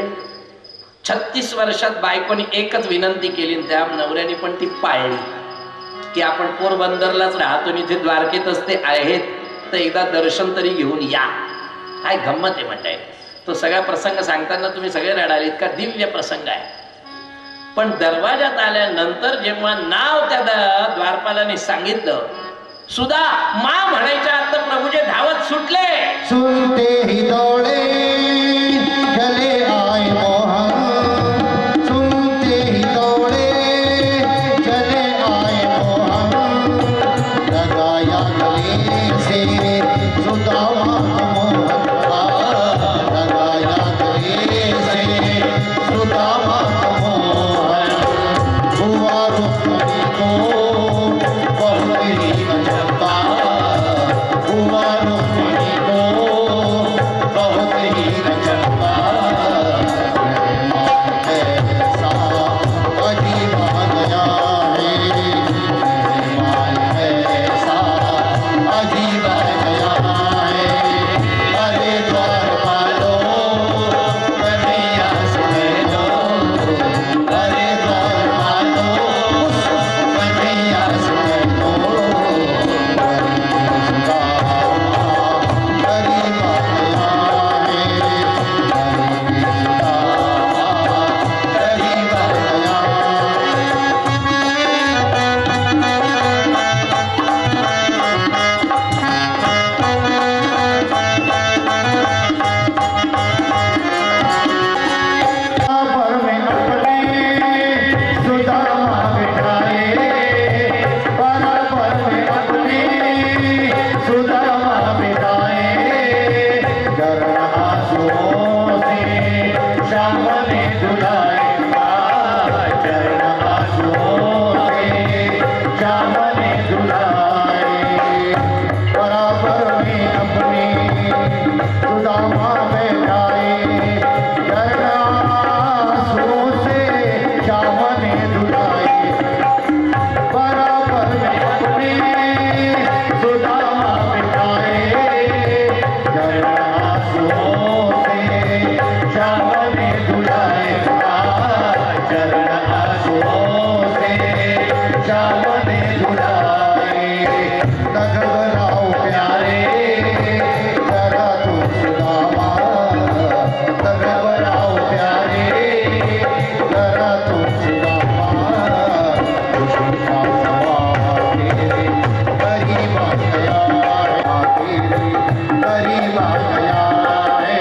36 वर्षात बायकोनी एकच विनंती केली, त्या नवऱ्याने पण ती पाळली की आपण पोरबंदरलाच राहतो आणि इथे द्वारकेतच ते आहेत, तर एकदा दर्शन तरी घेऊन या. काय गंमत आहे म्हणताय. तो सगळा प्रसंग सांगताना तुम्ही सगळे रडाले, इतका दिव्य प्रसंग आहे. पण दरवाजात आल्यानंतर जेव्हा नाव त्या द्वारपालाने सांगितलं, सुद्धा मा म्हणायच्या आता प्रभूजे धावत सुटले. सुनते ही डोळे चले आए मोहन, सुनते ही डोळे चले आए मोहन, लगाया गले से सुदामा मोहन, लगाया गले से सुदामा मोहन, हुआ रुक्मिणी को बहुत ही अजंता, हुआ रुक्मिणी को बहुत ही अजंता, ऐसा अजीब आ गया है, ऐसा अजीब आ गया है, अरे द्वारपालो कन्हैया सुने दो, अरे द्वारपालो कन्हैया सुने दो, गरीब आ गया है, गरीब आ गया पर में अपने सुदामा बिठाए, पर में अपने सुदामा बिठाए, चरण आंसुओं से श्याम ने धुलाए, चरण आंसुओं से श्याम ने धुलाए, बराबर में अपने सुदामा बैठाए, चरण आंसुओं से श्याम ने धुलाए, बराबर में अपने सुदामा बिठाए, चरण आंसुओं से श्याम ने धुलाए, चरण आंसुओं से श्याम ने धुलाए, न घबराओ प्यारे जरा तुम सुदामा, न घबराओ प्यारे जरा तुम सुदामा, खुशी का सवाल तेरे करीब आ गया है, तेरे करीब आ गया है,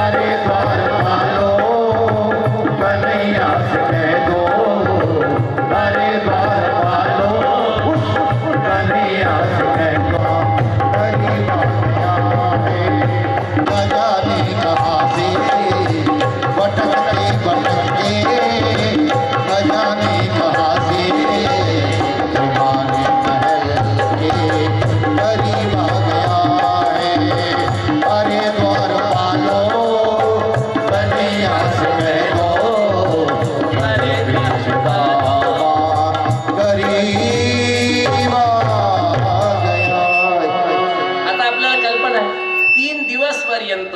अरे द्वारपालो कन्हैया से कह दो, अरे द्वारपालो कन्हैया से कह दो, करीब आ गया है, न जाने कहाँ से भटकते भटकते, न जाने कहाँ से जमाने महल के करीब आ गया है, दिवस पर्यंत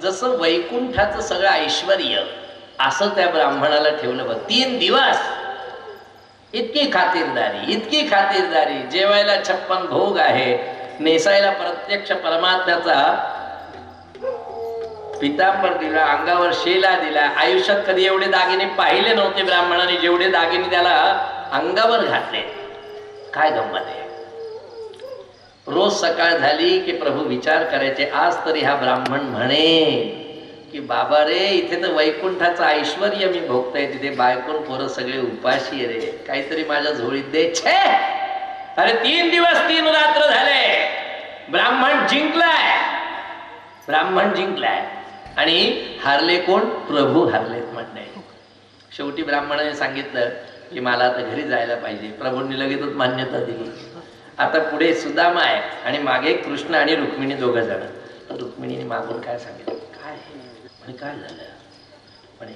जसं वैकुंठाचं सगळं ऐश्वर्य असं त्या ब्राह्मणाला ठेवलं बघ. 3 दिवस इतकी खातिरदारी. जेवायला 56 भोग आहे, नेसायला प्रत्यक्ष परमात्म्याचा पितांबर दिला, अंगावर शेला दिला. आयुष्यात कधी एवढे दागिने पाहिले नव्हते ब्राह्मणाने जेवढे दागिने त्याला अंगावर घातले. काय गंमत आहे. रोज सकाळ झाली की प्रभू विचार करायचे. आज तरी हा ब्राह्मण म्हणे की बाबा रे, इथे तर वैकुंठाचं ऐश्वर्य मी भोगतोय, तिथे बायकोन पोरं सगळे उपाशी रे, काहीतरी माझ्या झोळीत दे. छे, अरे 3 दिवस 3 रात्र झाले, ब्राह्मण जिंकलाय आणि हारले कोण? प्रभू हारलेत म्हणणे. शेवटी ब्राह्मणाने सांगितलं की मला आता घरी जायला पाहिजे. प्रभूंनी लगेचच मान्यता दिली. आता पुढे सुदामा आहे आणि मागे कृष्ण आणि रुक्मिणी 2 जण. तर रुक्मिणीने मागून काय सांगितलं, काय म्हणे काय झालं म्हणे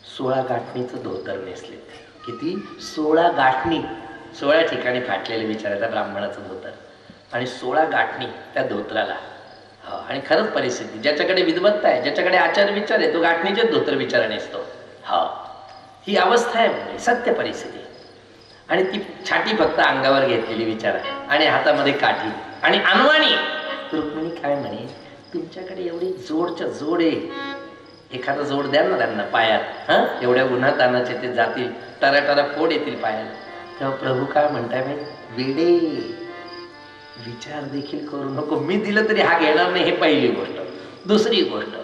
16 गाठणीचं धोतर नेसले. किती? 16 गाठणी, 16 ठिकाणी फाटलेले विचारायचा ब्राह्मणाचं धोतर आणि 16 गाठणी त्या धोत्राला. आणि खरंच परिस्थिती, ज्याच्याकडे विद्वत्ता आहे, ज्याच्याकडे आचार विचार आहे, तो गाठणीचेच धोतर विचारा नेसतो. ही अवस्था आहे म्हणजे सत्य परिस्थिती. आणि ती छाटी फक्त अंगावर घेतलेली विचारा आणि हातामध्ये काठी आणि अनवाणी. रुक्मिणी काय म्हणे, तुमच्याकडे एवढी जोडच्या जोड आहे, एखादा जोड द्या ना त्यांना पायात. एवढ्या उन्हात तानाचे ते जातील, टरा फोड येतील पायाला. तेव्हा प्रभू काय म्हणताय माहिती, वेडे विचार देखील करू नको, मी दिलं तरी हा घेणार नाही. हे पहिली गोष्ट. दुसरी गोष्ट,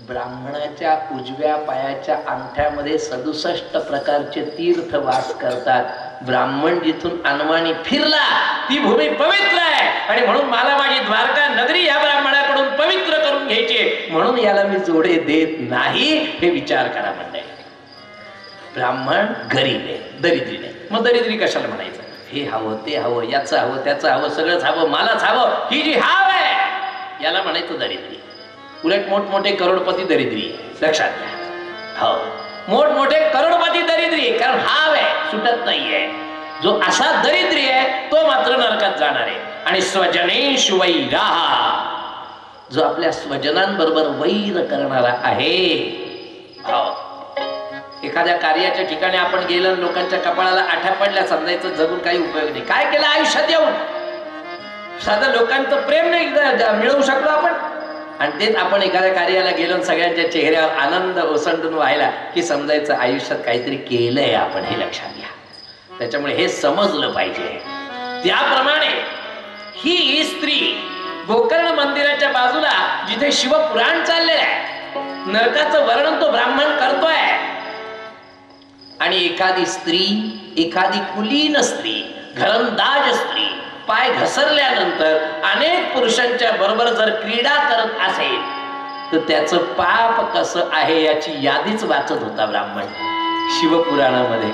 ब्राह्मणाच्या उजव्या पायाच्या अंगठ्यामध्ये 67 प्रकारचे तीर्थ वास करतात. ब्राह्मण जिथून अनवाणी फिरला ती भूमी पवित्र आहे आणि म्हणून मला माझी द्वारका नगरी या ब्राह्मणाकडून पवित्र करून घ्यायची, म्हणून याला मी जोडे देत नाही. हे विचार करा म्हणताय. ब्राह्मण गरीब आहे, दरिद्री नाही. मग दरिद्री कशाला म्हणायचं? हे हवं, ते हवं, याचं हवं, त्याचं हवं, सगळंच हवं, मलाच हवं, ही जी हाव आहे याला म्हणायचं दरिद्री. उलट मोठमोठे करोडपती दरिद्री, लक्षात घ्या. हो, मोठमोठे करोडपती दरिद्री, कारण हाव आहे, सुटत नाहीये. जो असा दरिद्री आहे तो मात्र नरकात जाणार आहे. आणि स्वजनेश वैराः, जो आपल्या स्वजनांबरोबर वैर करणारा आहे. एखाद्या कार्याच्या ठिकाणी आपण गेलं, लोकांच्या कपाळाला आठ्या पडल्या, समजायचं जगून काही उपयोग नाही. काय केलं आयुष्यात येऊन? साधं लोकांचं प्रेम नाही मिळवू शकलो आपण. आणि तेच आपण एखाद्या कार्याला गेलो, सगळ्यांच्या चेहऱ्यावर आनंद ओसंडून व्हायला की समजायचं आयुष्यात काहीतरी केलंय आपण. हे लक्षात घ्या. त्याच्यामुळे हे समजलं पाहिजे. त्याप्रमाणे ही स्त्री गोकर्ण मंदिराच्या बाजूला जिथे शिवपुराण चाललेलं आहे, नरकाचं वर्णन तो ब्राह्मण करतोय. आणि एखादी स्त्री, एखादी कुलीन स्त्री, घरंदाज स्त्री पाय घसरल्यानंतर अनेक पुरुषांच्या बरोबर जर क्रीडा करत असेल तर त्याचं पाप कसं आहे याची यादीच वाचत होता ब्राह्मण शिवपुराणामध्ये.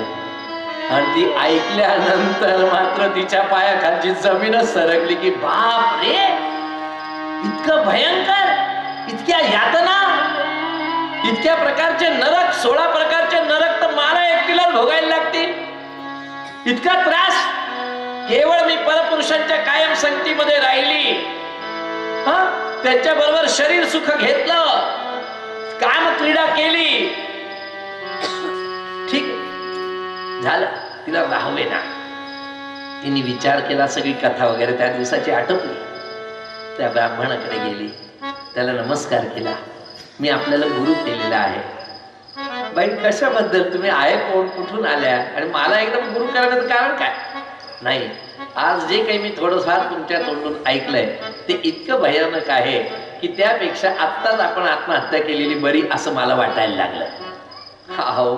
आणि ती ऐकल्यानंतर मात्र तिच्या पायाखालची जमीनच सरकली की बाप रे, इतकं भयंकर, इतक्या यातना, इतक्या प्रकारचे नरक, 16 प्रकारचे नरक तर मला एकटीला भोगायला लागतील. इतका त्रास केवळ मी परपुरुषांच्या कायम संगतीमध्ये राहिली, त्याच्या बरोबर शरीर सुख घेतलं, काम क्रीडा केली, ठीक झालं, तिला राहावे ना. तिने विचार केला, सगळी कथा वगैरे त्या दिवसाची आटोपली. त्या ब्राह्मणाकडे गेली, त्याला नमस्कार केला. मी आपल्याला गुरु केलेला आहे. बाई कशाबद्दल? तुम्ही आहे कोण, कुठून आल्या आणि मला एकदम गुरु करण्याचं कारण काय? नाही, आज जे काही मी थोडंफार तुमच्या तोंडून ऐकलंय ते इतकं भयानक आहे की त्यापेक्षा आत्ताच आपण आत्महत्या केलेली बरी असं मला वाटायला लागलं. हो,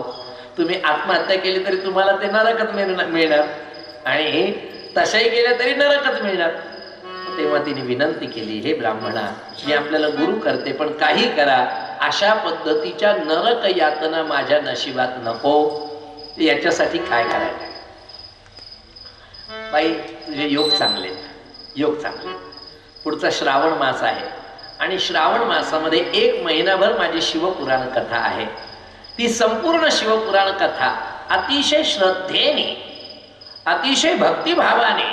तुम्ही आत्महत्या केली तरी तुम्हाला ते नरकच मिळणार आणि तशाही केल्या तरी नरकच मिळणार. तेव्हा तिने विनंती केली, हे ब्राह्मणा, मी आपल्याला गुरु करते, पण काही करा, अशा पद्धतीच्या नरक यातना माझ्या नशिबात नको. याच्यासाठी काय करायचं? बाई तुझे योग चांगले, योग चांगले. पुढचा श्रावण मास आहे आणि श्रावण मासामध्ये 1 महिनाभर माझी शिवपुराण कथा आहे. ती संपूर्ण शिवपुराण कथा अतिशय श्रद्धेने, अतिशय भक्तिभावाने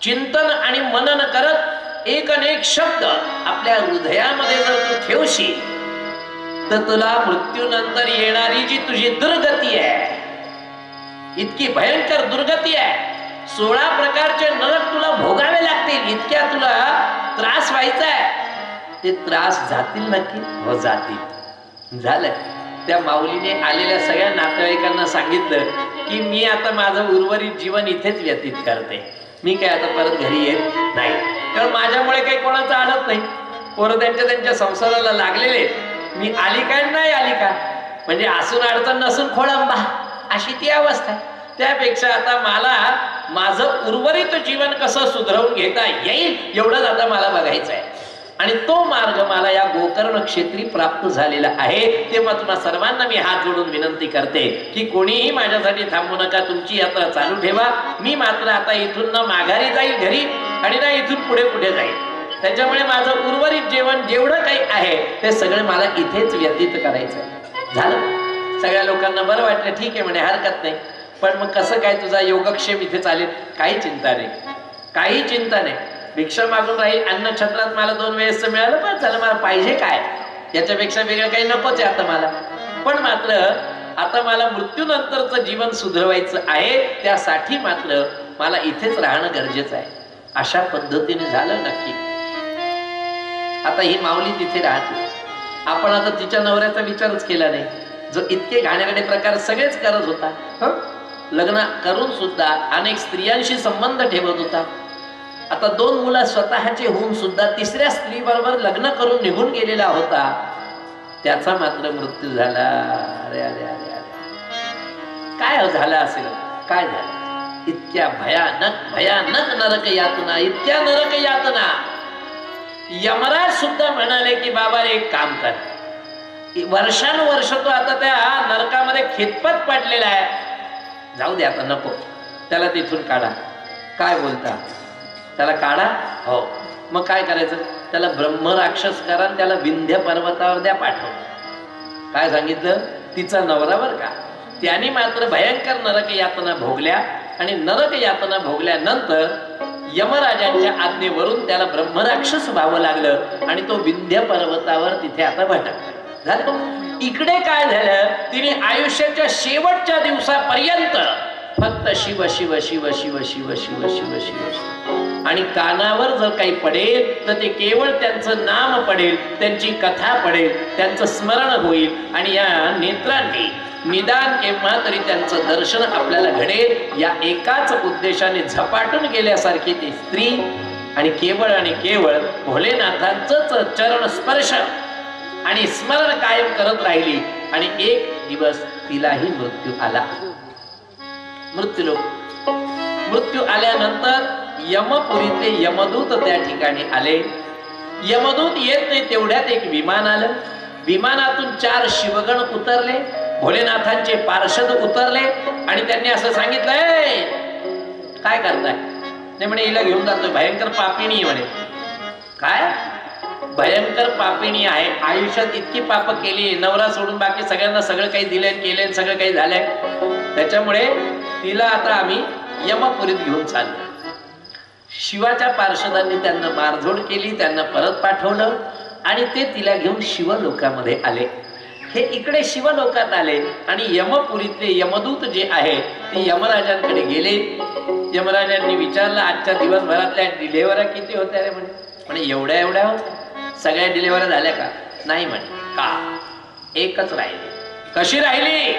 चिंतन आणि मनन करत एक अनेक शब्द आपल्या हृदयामध्ये जर तू ठेवशील तर तुला मृत्यूनंतर येणारी जी तुझी दुर्गती आहे, इतकी भयंकर दुर्गती आहे, 16 प्रकारचे नरक तुला भोगावे लागतील, इतक्या तुला त्रास व्हायचा आहे. ते त्रास जातील नक्की? हो जातील. झालं. त्या माऊलीने आलेल्या सगळ्या नातेवाईकांना सांगितलं की मी आता माझं उर्वरित जीवन इथेच व्यतीत करते, मी काय आता परत घरी येत नाही, कारण माझ्यामुळे काही कोणाचं अडत नाही, पोरं त्यांच्या संसाराला लागलेले, मी आली काय नाही आली का, म्हणजे असून अडचण नसून खोळंबा, अशी ती अवस्था आहे. त्यापेक्षा आता मला माझं उर्वरित जीवन कसं सुधरवून घेता येईल एवढंच आता मला बघायचं आहे. आणि तो मार्ग मला या गोकर्ण क्षेत्री प्राप्त झालेला आहे. तेव्हा तुम्हा सर्वांना मी हात जोडून विनंती करते की कोणीही माझ्यासाठी थांबू नका, तुमची यात्रा चालू ठेवा. मी मात्र आता इथून ना माघारी जाईल घरी आणि ना इथून पुढे कुठे जाईल. त्याच्यामुळे माझं उर्वरित जीवन जेवढं काही आहे ते सगळं मला इथेच व्यतीत करायचं आहे. झालं. सगळ्या लोकांना बरं वाटलं, ठीक आहे म्हणे, हरकत नाही. पण मग कसं काय तुझा योगक्षेम इथे चालेल? काही चिंता नाही, काही चिंता नाही. भिक्षा मागून राहील, अन्न छत्रात मला 2 वेळेस मिळालं, पण झालं, मला पाहिजे काय, याच्यापेक्षा वेगळं काही नकोच आहे आता मला. पण मात्र आता मला मृत्यूनंतरचं जीवन सुधरवायचं आहे, त्यासाठी मात्र मला इथेच राहणं गरजेचं आहे. अशा पद्धतीने झालं नक्की. आता ही माऊली तिथे राहते. आपण आता तिच्या नवऱ्याचा विचारच केला नाही, जो इतके घाणेरडे प्रकार सगळेच करत होता. लग्न करून सुद्धा अनेक स्त्रियांशी संबंध ठेवत होता. आता 2 मुलं स्वतःचे होऊन सुद्धा 3ऱ्या स्त्री बरोबर लग्न करून निघून गेलेला होता. त्याचा मात्र मृत्यू झाला. अरे अरे अरे अरे, काय झालं असेल, काय झालं? इतक्या भयानक भयानक नरक यातना, इतक्या नरक यातना. यमराज सुद्धा म्हणाले की बाबा एक काम कर, वर्षानुवर्ष तो आता त्या नरकामध्ये खितपत पडलेला आहे, जाऊ दे आता, नको, त्याला तिथून काढा. काय बोलता? त्याला काढा? हो. मग काय करायचं? त्याला ब्रह्मराक्षस करा, त्याला विंध्य पर्वतावर द्या पाठव. काय सांगितलं? तिचा नवरा बर का, त्याने मात्र भयंकर नरक यातना भोगल्या. आणि नरक यातना भोगल्यानंतर यमराजांच्या आज्ञेवरून त्याला ब्रह्मराक्षस व्हावं लागलं आणि तो विंध्य पर्वतावर तिथे आता भटकला. झालं. इकडे काय झालं? तिने आयुष्याच्या शेवटच्या दिवसापर्यंत फक्त शिव शिव शिव शिव शिव शिव शिव शिव आणि कानावर जर काही पडेल तर ते केवळ त्यांचं नाम पडेल, त्यांची कथा पडेल, त्यांचं स्मरण होईल. आणि या नेत्रांनी निदान केव्हा तरी त्यांचं दर्शन आपल्याला घडेल, या एकाच उद्देशाने झपाटून गेल्यासारखी ती स्त्री आणि केवळ भोलेनाथांचंच चरण स्पर्श आणि स्मरण कायम करत राहिली. आणि एक दिवस तिलाही मृत्यू आला. मृत्यू आल्यानंतर यमपुरीतले यमदूत त्या ठिकाणी आले. यमदूत येत नाही तेवढ्यात एक विमान आलं. विमानातून 4 शिवगण उतरले, भोलेनाथांचे पार्षद उतरले आणि त्यांनी असं सांगितलंय, काय करताय? नाही म्हणे, हिला घेऊन जातोय, भयंकर पापिणी म्हणे. काय? भयंकर पापिणी आहे, आयुष्यात इतकी पाप केली, नवरा सोडून बाकी सगळ्यांना सगळं काही दिले केले, सगळं काही झालंय, त्याच्यामुळे तिला आता आम्ही यमपुरीत घेऊन चाललो. शिवाच्या पार्षदांनी त्यांना मारझोड केली, त्यांना परत पाठवलं आणि ते तिला घेऊन शिवलोकामध्ये आले. हे इकडे शिवलोकात आले आणि यमपुरीतले यमदूत जे आहे ते यमराजांकडे गेले. यमराजांनी विचारलं, आजच्या दिवसभरातल्या डिलेवऱ्या किती होत्या रे? म्हणे एवढ्या होत्या. सगळ्या डिलेवऱ्या झाल्या का? नाही म्हणे. का? एकच राहिली. कशी राहिली?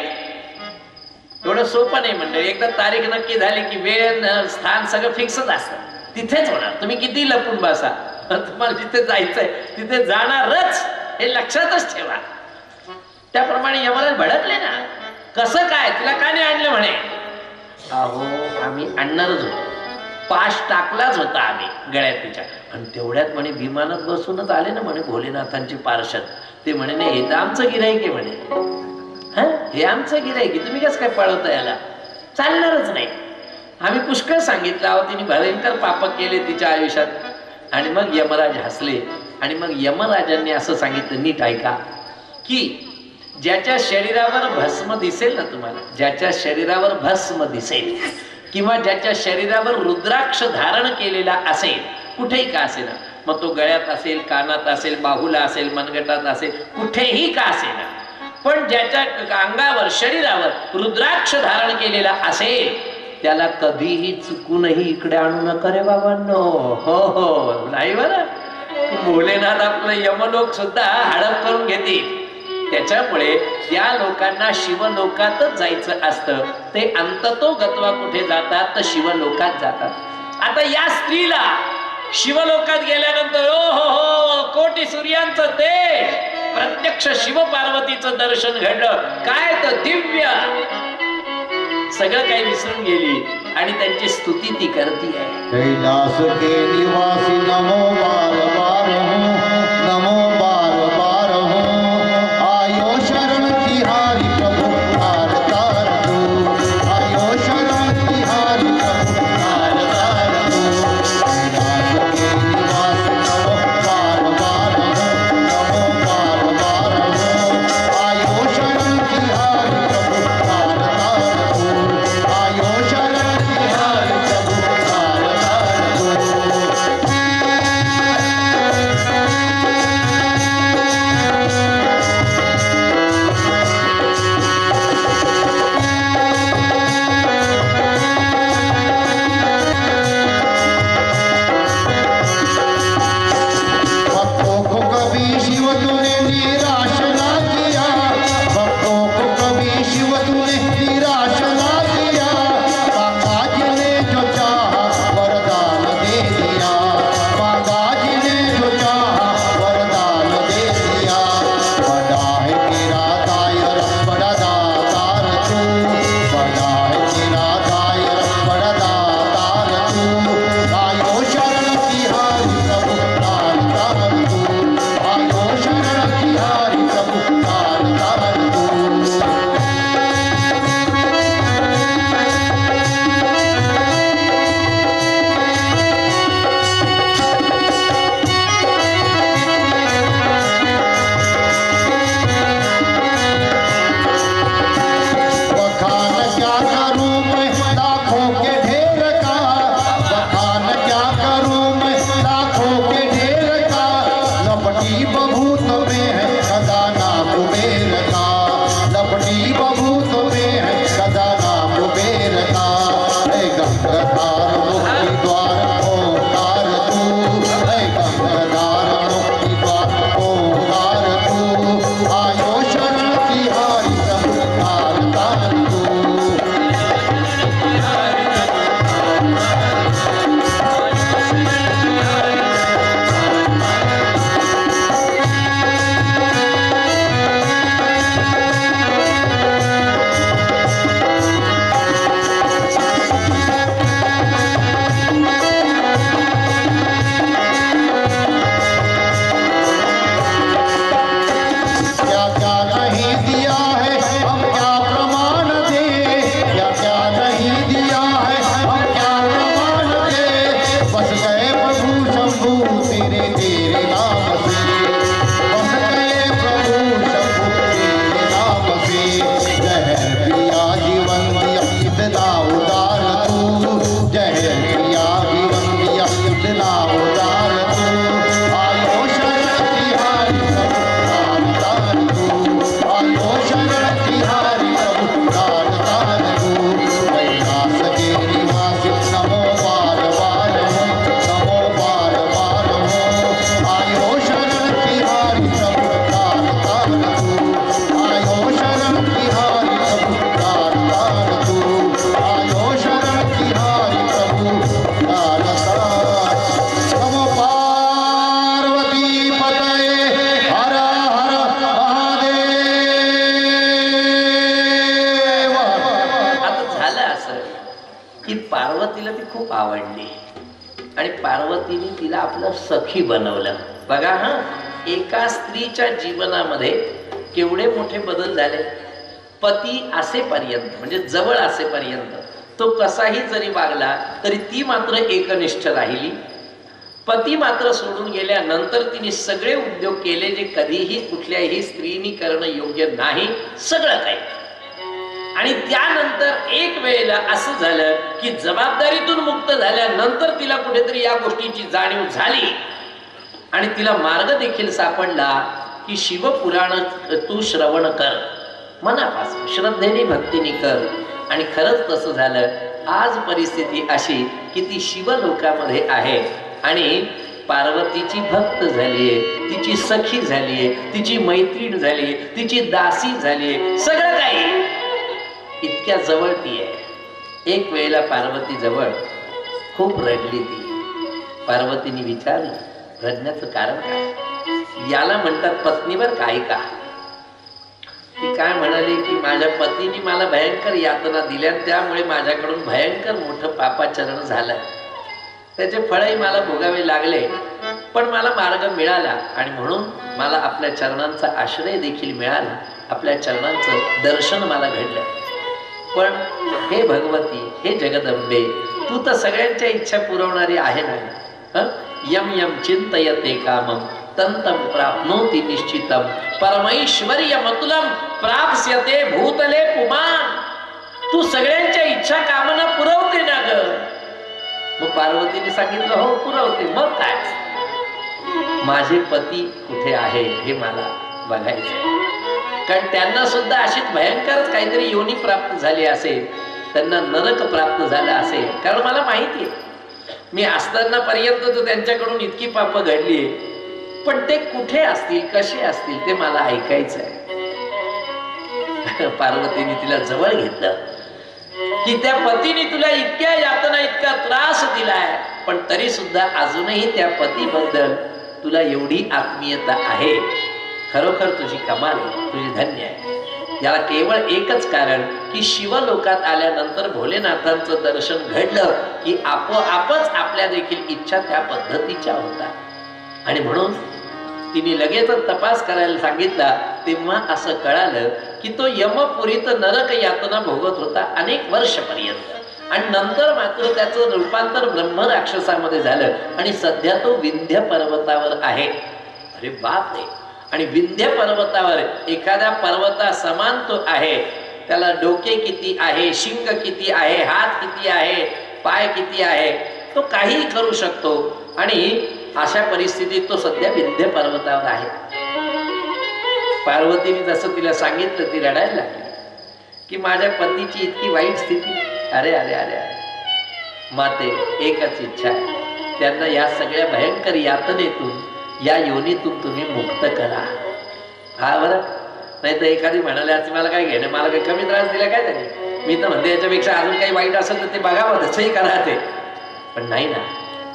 एवढं सोपं नाही म्हणलं. एकदा तारीख नक्की झाली की वेळ स्थान सगळं फिक्सच असतं, तिथेच होणार. तुम्ही किती लपून बसा, तुम्हाला जिथे जायचंय तिथे जाणारच, हे लक्षातच ठेवा. त्याप्रमाणे यमराज भडकले ना, कसं काय, तिला का नाही आणलं? म्हणे अहो आम्ही आणणारच होतो, पाश टाकलाच होता आम्ही गळ्यात तिच्या. आणि तेवढ्यात म्हणे विमानात बसूनच आले ना म्हणे भोलेनाथांचे पार्षद. ते म्हणे नाही, हे तर आमचं गिऱ्हाईक आहे म्हणे. हे आमचं गिऱ्हाईक आहे, तुम्ही कसं काय पळवता याला? चालणारच नाही. आम्ही पुष्कळ सांगितलं, अहो तिने भयंकर पाप केले तिच्या आयुष्यात. आणि मग यमराज हसले आणि मग यमराजांनी असं सांगितलं, नीट ऐका, की ज्याच्या शरीरावर भस्म दिसेल ना तुम्हाला, ज्याच्या शरीरावर भस्म दिसेल किंवा ज्याच्या शरीरावर रुद्राक्ष धारण केलेला असेल, कुठेही का असेल, मग तो गळ्यात असेल, कानात असेल, बाहुला असेल, मनगटात असेल, कुठेही का असेना, पण ज्याच्या अंगावर, शरीरावर रुद्राक्ष धारण केलेला असेल त्याला कधीही चुकूनही इकडे आणू नका रे बाबांनो. हो हो, नाही बरं, भोलेनाथ आपलं यमलोक सुद्धा हडप करून घेतील. त्याच्यामुळे त्या लोकांना शिवलोकातच जायचं असतं. ते अंततो गत्वा कुठे जातात तर शिवलोकात जातात. आता या स्त्रीला शिवलोकात गेल्यानंतर ओ हो हो, कोटी सूर्यांचं तेज, प्रत्यक्ष शिव पार्वतीचं दर्शन घडलं. काय तर दिव्य, सगळं काही विसरून गेली आणि त्यांची स्तुती ती करती आहे. कैलास के निवासी नमो बार बार हूँ, नमो बार बार हूँ, आयो शरण तिहारी प्रभु तार तार तू, आयो शरण तिहारी प्रभु तार तार तू. कैलास के निवासी नमो बार बार हूँ, नमो बार बार हूँ, आयो शरण तिहारी प्रभु तार तार तू, आयो शरण तिहारी प्रभु तार तार तू. भक्तों को कभी शिव तूने निराश ना किया, भक्तों को कभी शिव तूने निराश ना किया. माता जी ने जो चाहा वरदान दे दिया, माता जी ने जो चाहा वरदान दे दिया. बड़ा है तेरा दायर बड़ा दातार तू, बड़ा है तेरा दायर बड़ा दातार तू. आयो शरण तिहारी प्रभु तार तार तू, आयो शरण तिहारी प्रभु तार तार तू. बखान क्या करूं मैं लाखों के ढेर का, बखान क्या करूं मैं लाखों के ढेर का. लपटी बभूत में है खजाना कुबेर का, लपटी बभूत में है खजाना कुबेर का. हे गंगाधार मुक्ति द्वार ओंकार तू, हे गंगाधार मुक्ति द्वार ओंकार तू. आयो शरण तिहारी प्रभु तार तार तू. क्या क्या नहीं दिया है हम क्या प्रमाण दे, क्या क्या नहीं दिया है हम क्या प्रमाण दे. बस गए प्रभु शंभू तेरे तेरे नाम से, बस गए प्रभु शंभू तेरे नाम से. जहर पिया जीवन दिया इतना उदार तू, जहर पिया जीवन दिया इतना उदार तू. आयो शरण तिहारी प्रभु तार तार तू, आयो शरण तिहारी प्रभु तार तार तू. कैलास के निवासी नमो बार बार हूँ, नमो बार बार हूँ, आयो शरण तिहारी प्रभु तार तार तू, आयो शरण तिहारी प्रभु तार तार तू, आयो शरण तिहारी प्रभु तार तार. नमो पार्वती पतये हर हर महादेव. आता झालं असं की पार्वतीला ती खूप आवडली आणि पार्वतीने तिला आपलं सखी बनवलं. बघा हा, एका स्त्रीच्या जीवनामध्ये केवढे मोठे बदल झाले. पती असेपर्यंत, म्हणजे जवळ असेपर्यंत तो कसाही जरी वागला तरी ती मात्र एकनिष्ठ राहिली. पती मात्र सोडून गेल्यानंतर तिने सगळे उद्योग केले जे कधीही कुठल्याही स्त्रीनी करणं योग्य नाही, सगळं काही. आणि त्यानंतर एक वेळेला असं झालं की जबाबदारीतून मुक्त झाल्यानंतर तिला कुठेतरी या गोष्टीची जाणीव झाली आणि तिला मार्ग देखील सापडला की शिवपुराण तू श्रवण कर, मनापासून श्रद्धेने भक्तीने कर. आणि खरंच तसं झालं. आज परिस्थिती अशी की ती शिवलोकामध्ये आहे आणि पार्वतीची भक्त झालीये, तिची सखी झालीये, तिची मैत्रीण झालीये, तिची दासी झालीये, सगळं काही इतक्या जवळ ती आहे. एक वेळेला पार्वती जवळ खूप रडली ती. पार्वतीने विचारलं, रडण्याचं कारण काय? याला म्हणतात पत्नीवर काय का. ती काय म्हणाली की माझ्या पतीने मला भयंकर यातना दिल्या, त्यामुळे माझ्याकडून भयंकर मोठं पापाचरण झालं. त्याचे फळही मला भोगावे लागले, पण मला मार्ग मिळाला आणि म्हणून मला आपल्या चरणांचा आश्रय देखील मिळाला, आपल्या चरणांचं दर्शन मला घडलं. पण हे भगवती, हे जगदंबे, तू तर सगळ्यांच्या इच्छा पुरवणारी आहे ना. यम यम चिंतयते कामम तंतम प्राप्नोति निश्चितम परमैश्वर्यमतुलम प्राप्स्यते भूतले पुमान. तू सगळ्यांच्या इच्छा कामना पुरवते ना ग. मग पार्वतीने सांगितलं, हो पुरवते. मग काय, माझे पती कुठे आहे हे मला बघायचं. कारण त्यांना सुद्धा अशीच भयंकरच काहीतरी योनी प्राप्त झाली असेल, त्यांना नरक प्राप्त झाला असेल. कारण मला माहिती आहे मी असताना पर्यंत तर त्यांच्याकडून इतकी पाप घडली, पण ते कुठे असतील, कसे असतील ते मला ऐकायचं आहे. पार्वतीने तिला जवळ घेतलं की त्या पतीने तुला इतक्या यातना, इतका त्रास दिलाय, पण तरी सुद्धा अजूनही त्या पतीबद्दल तुला एवढी आत्मीयता आहे. खरोखर तुझी कमाल आहे, तुझी धन्य आहे. याला केवळ एकच कारण की शिवलोकात आल्यानंतर भोलेनाथांचं दर्शन घडलं की आपोआपच आपल्या देखील इच्छा त्या पद्धतीच्या होतात. आणि म्हणून तिने लगेचच तपास करायला सांगितला. तेव्हा असं कळालं की तो यमपुरीत नरक यातना भोगत होता अनेक वर्षपर्यंत, आणि नंतर मात्र त्याचं रूपांतर ब्रह्म राक्षसामध्ये झालं आणि सध्या तो विंध्य पर्वतावर आहे. अरे बाप रे. आणि विंध्य पर्वतावर एखाद्या पर्वता समान तो आहे. त्याला डोके किती आहे, शिंग किती आहे, हात किती आहे, पाय किती आहे, तो काहीही करू शकतो. आणि अशा परिस्थितीत तो सध्या विंध्य पर्वतावर आहे. पार्वतीने जसं तिला सांगितलं, ती रडायला लागली की माझ्या पतीची इतकी वाईट स्थिती. अरे अरे अरे अरे माते, एकच इच्छा आहे, त्यांना या सगळ्या भयंकर यातनेतून, या योनीतून तुम्ही मुक्त करा. हा बरं. नाही तर एखादी म्हणाले आज मला काय घेणं, मला काही कमी त्रास दिला काय त्याने, मी तर म्हणते याच्यापेक्षा अजून काही वाईट असेल तर ते बघावं, तसंही करा ते. पण नाही ना.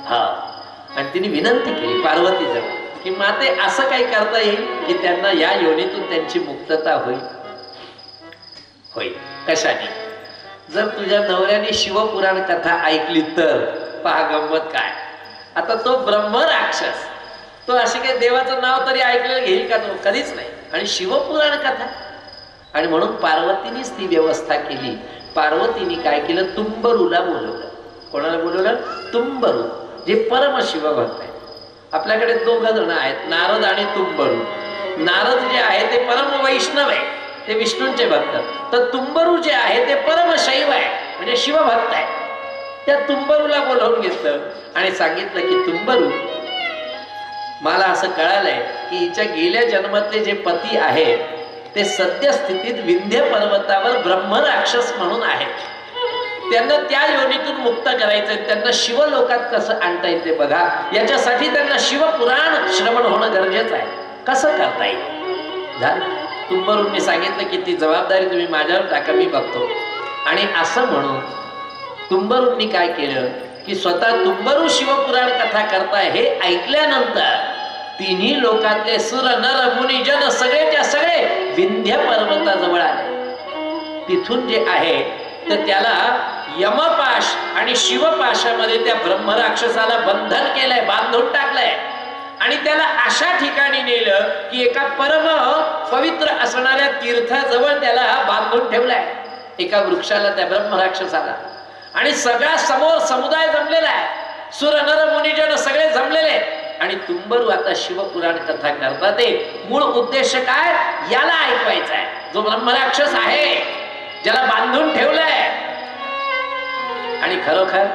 हा. आणि तिने विनंती केली पार्वतीजवळ की माते असं काही करता येईल की त्यांना या योनीतून त्यांची मुक्तता होईल. होईल. कशाने? जर तुझ्या नवऱ्याने शिवपुराण कथा ऐकली तर. पहा गंमत काय. आता तो ब्रह्म राक्षस, तो असे काही देवाचं नाव तरी ऐकलेलं घेईल का? तो कधीच नाही. आणि शिवपुराण कथा. आणि म्हणून पार्वतीनेच ती व्यवस्था केली. पार्वतीने काय केलं, तुंबरूला बोलवलं. कोणाला बोलवलं? तुंबरू, जे परम शिवभक्त आहे. आपल्याकडे दोघं जण आहेत, नारद आणि तुंबरू. नारद जे आहे ते परम वैष्णव आहे, ते विष्णूंचे भक्त. तर तुंबरू जे आहे ते परम शैव आहे, म्हणजे शिवभक्त आहे. त्या तुंबरूला बोलावून घेतलं आणि सांगितलं की तुंबरू, मला असं कळालंय की हिच्या गेल्या जन्मातले जे पती आहे ते सद्यस्थितीत विंध्य पर्वतावर ब्रह्म राक्षस म्हणून आहेत. त्यांना त्या योनीतून मुक्त करायचंय. त्यांना शिवलोकात कसं आणता येईल ते बघा. याच्यासाठी त्यांना शिवपुराण श्रवण होणं गरजेचं आहे. कसं करता येईल? झालं. तुंबरूंनी सांगितलं की ती जबाबदारी तुम्ही माझ्यावर टाका, मी बघतो. आणि असं म्हणून तुंबरूंनी काय केलं की स्वतः तुंबरू शिवपुराण कथा करताय हे ऐकल्यानंतर तिन्ही लोकातले सुर नर मुनी जन सगळेच्या सगळे विंध्य पर्वताजवळ आले. तिथून जे आहे तर त्याला यमपाश आणि शिवपाशामध्ये त्या ब्रह्मराक्षसाला बंधन केलंय, बांधून टाकलंय. आणि त्याला अशा ठिकाणी नेलं की एका परम पवित्र असणाऱ्या तीर्थाजवळ त्याला बांधून ठेवलाय, एका वृक्षाला, त्या ब्रह्मराक्षसाला. आणि सगळा समोर समुदाय जमलेला आहे, सुर नर मुनिजन सगळे जमलेले. आणि तुंबरू आता शिवपुराण कथा करतात. ते मूळ उद्देश काय, याला ऐकवायचा आहे, जो ब्रह्मराक्षस आहे, ज्याला बांधून ठेवलंय. आणि खरोखर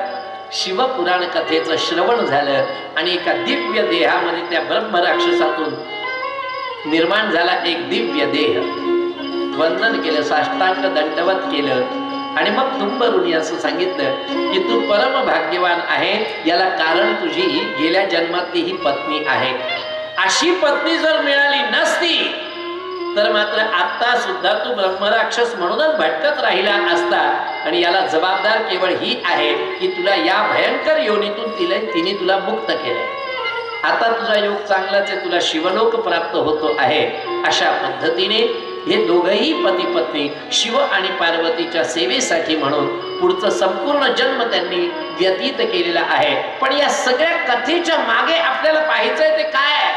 शिवपुराण कथेचं श्रवण झालं आणि एका दिव्य देहामध्ये त्या ब्रह्मराक्षसातून निर्माण झाला एक दिव्य देह. वंदन केलं, साष्टांग दंडवत केलं आणि मग तुंबरुनी असं सांगितलं की तू परम भाग्यवान आहे, याला कारण तुझी गेल्या जन्मातली ही पत्नी आहे. अशी पत्नी जर मिळाली नसती तर मात्र आता सुद्धा तू ब्रह्मराक्षस म्हणूनच भटकत राहिला असता. आणि याला जबाबदार केवळ ही आहे की तुला या भयंकर योनीतून तिने तुला मुक्त केलंय. आता तुझा योग चांगलाच आहे, तुला शिवलोक प्राप्त होतो आहे. अशा पद्धतीने हे दोघही पती पत्नी शिव आणि पार्वतीच्या सेवेसाठी म्हणून पुढचं संपूर्ण जन्म त्यांनी व्यतीत केलेला आहे. पण या सगळ्या कथेच्या मागे आपल्याला पाहायचंय ते काय,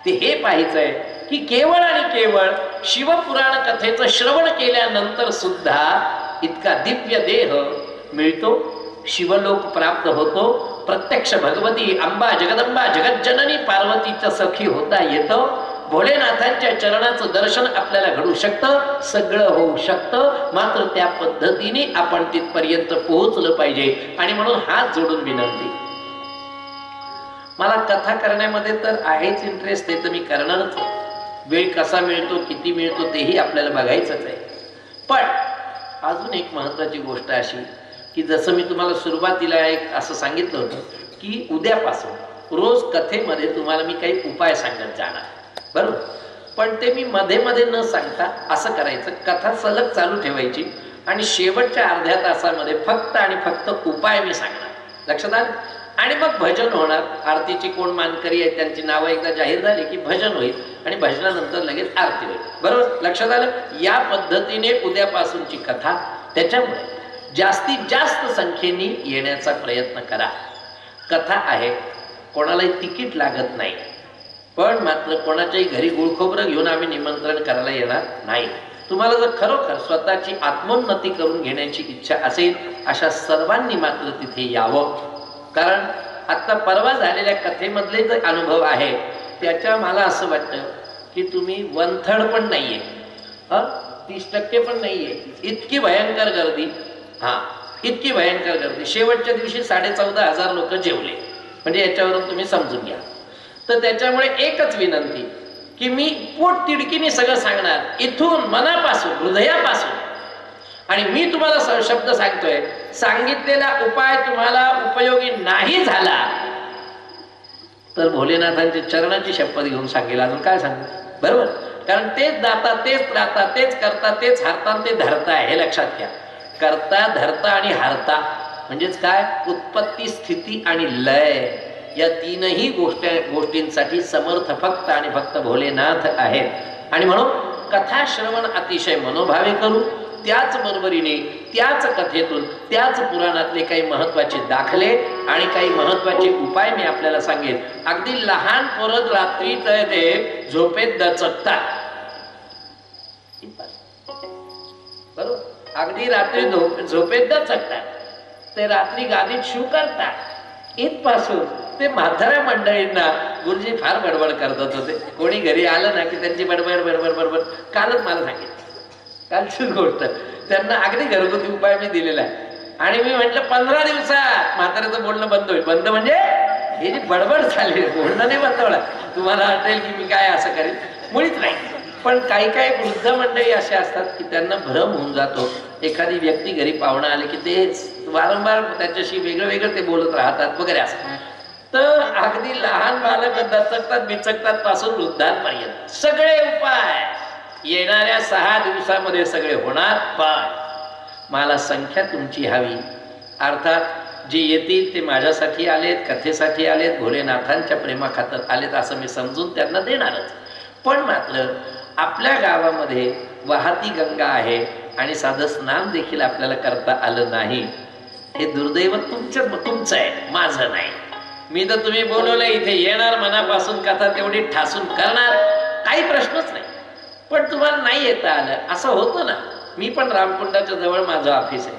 ते हे पाहायचंय की केवळ आणि केवळ शिवपुराण कथेचं श्रवण केल्यानंतर सुद्धा इतका दिव्य देह मिळतो, शिवलोक प्राप्त होतो, प्रत्यक्ष भगवती अंबा जगदंबा जगज्जननी पार्वतीच्या सखी होता येतं, भोलेनाथांच्या चरणाचं दर्शन आपल्याला घडू शकतं, सगळं होऊ शकतं. मात्र त्या पद्धतीने आपण तिथपर्यंत पोहोचलं पाहिजे. आणि म्हणून हात जोडून विनंती, मला कथा करण्यामध्ये तर आहेच इंटरेस्ट, ते तर मी करणारच आहे. वेळ कसा मिळतो, किती मिळतो तेही आपल्याला बघायचंच आहे. पण अजून एक महत्वाची गोष्ट अशी की जसं मी तुम्हाला सुरुवातीला एक असं सांगितलं होतं की उद्यापासून रोज कथेमध्ये तुम्हाला मी काही उपाय सांगत जाणार, बरोबर. पण ते मी मध्ये मध्ये न सांगता असं करायचं, कथा सलग चालू ठेवायची आणि शेवटच्या अर्ध्या तासामध्ये फक्त आणि फक्त उपाय मी सांगणार, लक्षात आलं. आणि मग भजन होणार. आरतीची कोण मानकरी आहे त्यांची नावं एकदा जाहीर झाली की भजन होईल आणि भजनानंतर लगेच आरती होईल, बरोबर, लक्षात आलं. या पद्धतीने उद्यापासूनची कथा, त्याच्यामुळे जास्तीत जास्त संख्येने येण्याचा प्रयत्न करा. कथा आहे, कोणालाही तिकीट लागत नाही, पण मात्र कोणाच्याही घरी गुळखोबरं घेऊन आम्ही निमंत्रण करायला येणार नाही. तुम्हाला जर खरोखर स्वतःची आत्मोन्नती करून घेण्याची इच्छा असेल अशा सर्वांनी मात्र तिथे यावं. कारण आता परवा झालेल्या कथेमधले जे अनुभव आहे त्याच्या मला असं वाटतं की तुम्ही 1/3 पण नाहीये, 30% पण नाहीये. इतकी भयंकर गर्दी, इतकी भयंकर गर्दी. शेवटच्या दिवशी 14,500 लोक जेवले, म्हणजे याच्यावरून तुम्ही समजून घ्या. तर त्याच्यामुळे एकच विनंती की मी पोट तिडकीने सगळं सांगणार, इथून मनापासून हृदयापासून. आणि मी तुम्हाला शब्द सांगतोय, सांगितलेला उपाय तुम्हाला उपयोगी नाही झाला तर भोलेनाथांच्या चरणाची शपथ घेऊन सांगेल, अजून काय सांगू, बरोबर. कारण तेच दाता, तेच त्राता, तेच करता, तेच हारता, ते धरता, हे लक्षात घ्या. करता, धरता आणि हारता म्हणजेच काय, उत्पत्ती, स्थिती आणि लय, या तीनही गोष्टींसाठी समर्थ फक्त आणि फक्त भोलेनाथ आहेत. आणि म्हणून कथा श्रवण अतिशय मनोभावे करू. त्याच बरोबरीने त्याच कथेतून, त्याच पुराणातले काही महत्वाचे दाखले आणि काही महत्वाचे उपाय मी आपल्याला सांगेन. अगदी लहान पोरं रात्री ते झोपेत दचकतात, बरोबर, अगदी रात्री झोपेत दचकतात, ते रात्री गादीत शू करतात. इथपासून ते म्हाताऱ्या मंडळींना गुरुजी फार बडबड करत होते. कोणी घरी आलं ना की त्यांची बडबड बडबड बडबड. कालच मला सांगितलं, कालची गोष्ट, त्यांना अगदी घरगुती उपाय मी दिलेला आहे. आणि मी म्हटलं 15 दिवसात म्हाताऱ्याचं बोलणं बंद होईल. बंद म्हणजे हे जी बडबड झाली, बोलणं नाही बंद होणार. तुम्हाला वाटेल की मी काय असं करेन, मुळीच नाही. पण काही काही वृद्ध मंडळी असे असतात की त्यांना भ्रम होऊन जातो. एखादी व्यक्ती घरी पाहुणा आले की ते वारंवार त्याच्याशी वेगळं वेगळं ते बोलत राहतात वगैरे असं. तर अगदी लहान बालक दचकतात बिचकतात पासून वृद्धांपर्यंत सगळे उपाय येणाऱ्या 6 दिवसामध्ये सगळे होणार. पण मला संख्या तुमची हवी. अर्थात जे येतील ते माझ्यासाठी आलेत, कथेसाठी आलेत, भोलेनाथांच्या प्रेमाखातर आलेत असं मी समजून त्यांना देणारच. पण मात्र आपल्या गावामध्ये वाहती गंगा आहे आणि साधं स्नान देखील आपल्याला करता आलं नाही. हे दुर्दैव तुमचं आहे, माझं नाही. मी तर तुम्ही बोलवलं इथे येणार, मनापासून कथा तेवढी ठासून करणार, काही प्रश्नच नाही. पण तुम्हाला नाही येता आलं असं होतं ना. मी पण रामकुंडाच्या जवळ माझं ऑफिस आहे,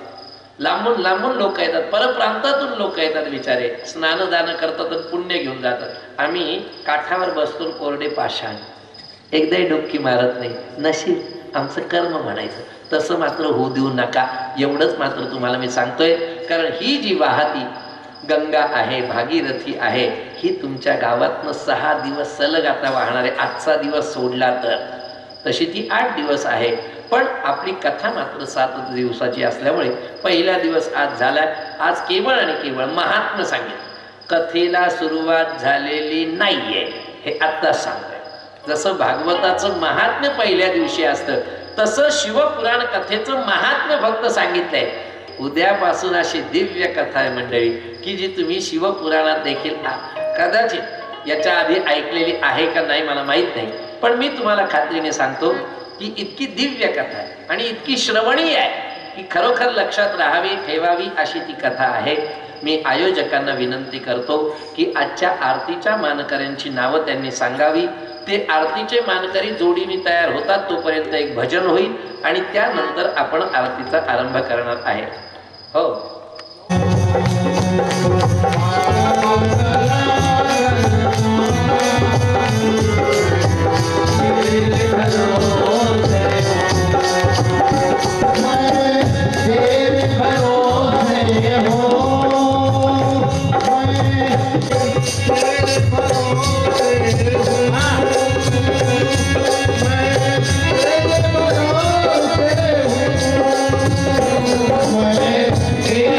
लांबून लांबून लोक येतात, परप्रांतातून लोक येतात, बिचारे स्नानदान करतात आणि पुण्य घेऊन जातात. आम्ही काठावर बसतो, कोरडे पाषाण, एकदाही डुबकी मारत नाही. नशीब, आमचं कर्म म्हणायचं. तसं मात्र होऊ देऊ नका, एवढंच मात्र तुम्हाला मी सांगतोय. कारण ही जी वाहती गंगा आहे, भागीरथी आहे, ही तुमच्या गावातनं 6 दिवस सलग आता वाहणार आहे. आजचा दिवस सोडला तर तशी ती 8 दिवस आहे. पण आपली कथा मात्र 7 दिवसाची असल्यामुळे पहिला दिवस आज झालाय. आज केवळ आणि केवळ महात्म्य सांगितलं. कथेला सुरुवात झालेली नाहीये हे आत्ताच सांगतोय. जसं भागवताचं महात्म्य पहिल्या दिवशी असतं तसं शिवपुराण कथेचं महात्म्य फक्त सांगितलंय. उद्यापासून अशी दिव्य कथा आहे मंडळी की जी तुम्ही शिवपुराणात देखील कदाचित याच्या आधी ऐकलेली आहे का नाही मला माहीत नाही, पण मी तुम्हाला खात्रीने सांगतो की इतकी दिव्य कथा आहे आणि इतकी श्रवणीय आहे की खरोखर लक्षात राहावी, ठेवावी अशी ती कथा आहे. मी आयोजकांना विनंती करतो की आजच्या आरतीच्या मानकऱ्यांची नावं त्यांनी सांगावी. ते आरतीचे मानकरी जोडीने तयार होतात तोपर्यंत एक भजन होईल आणि त्यानंतर आपण आरतीचा आरंभ करणार आहे. हो, मैं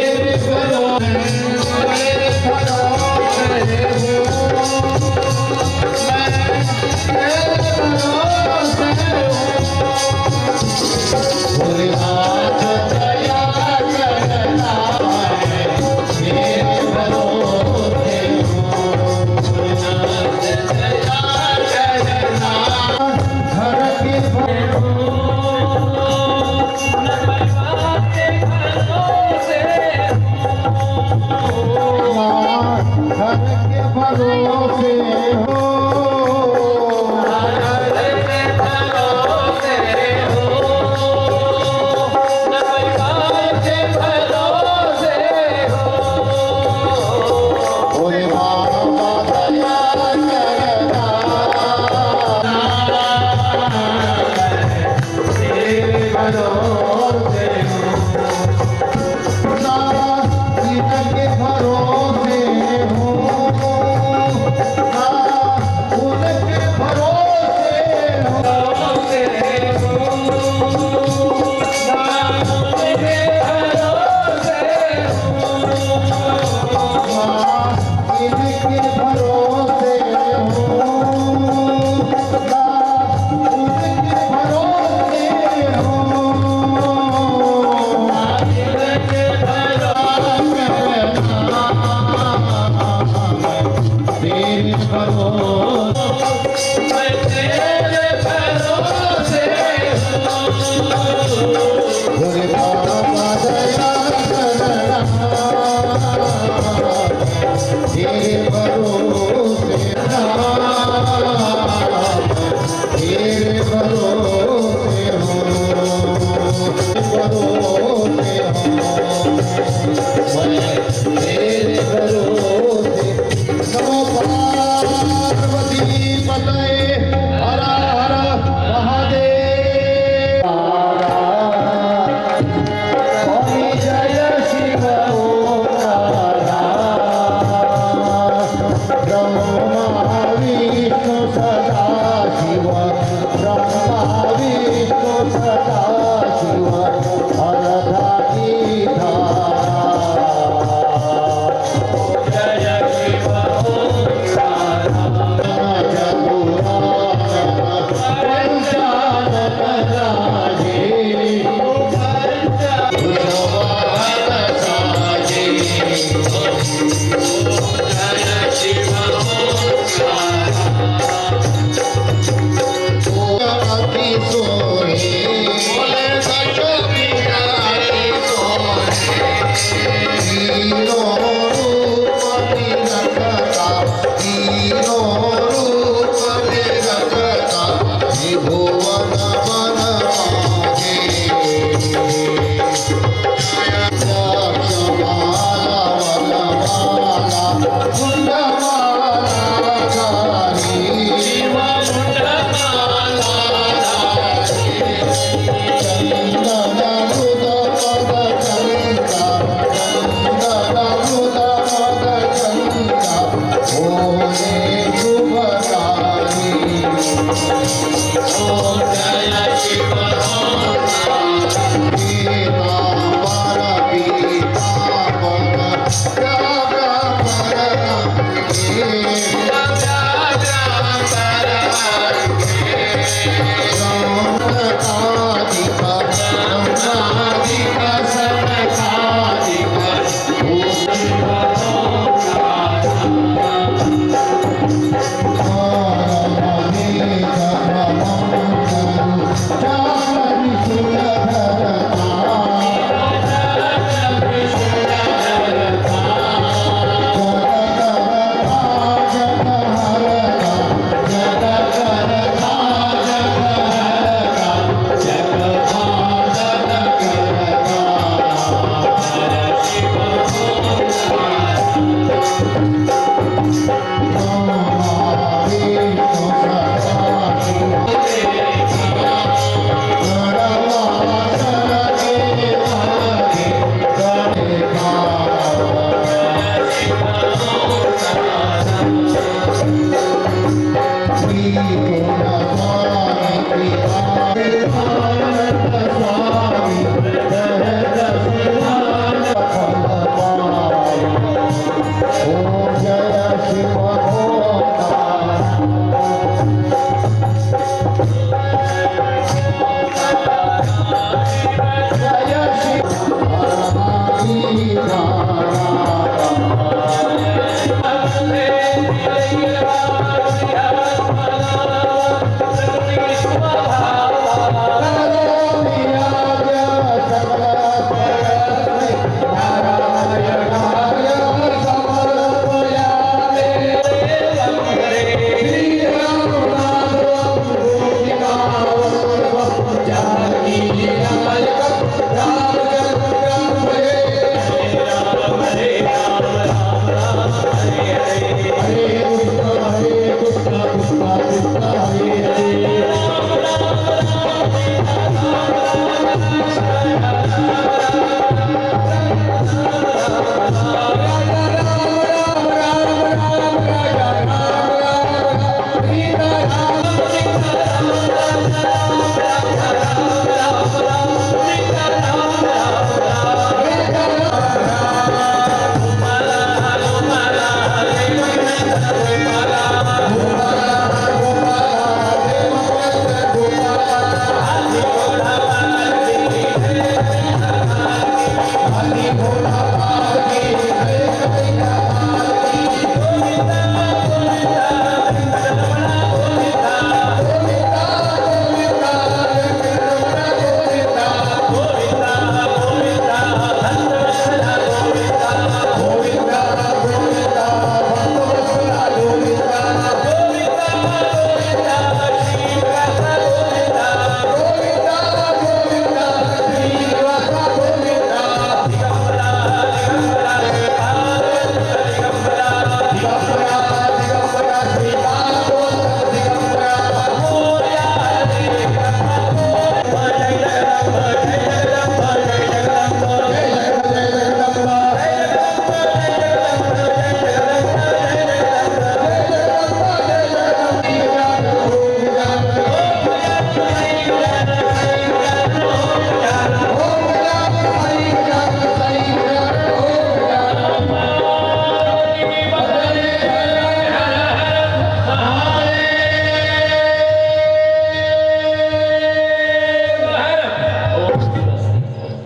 को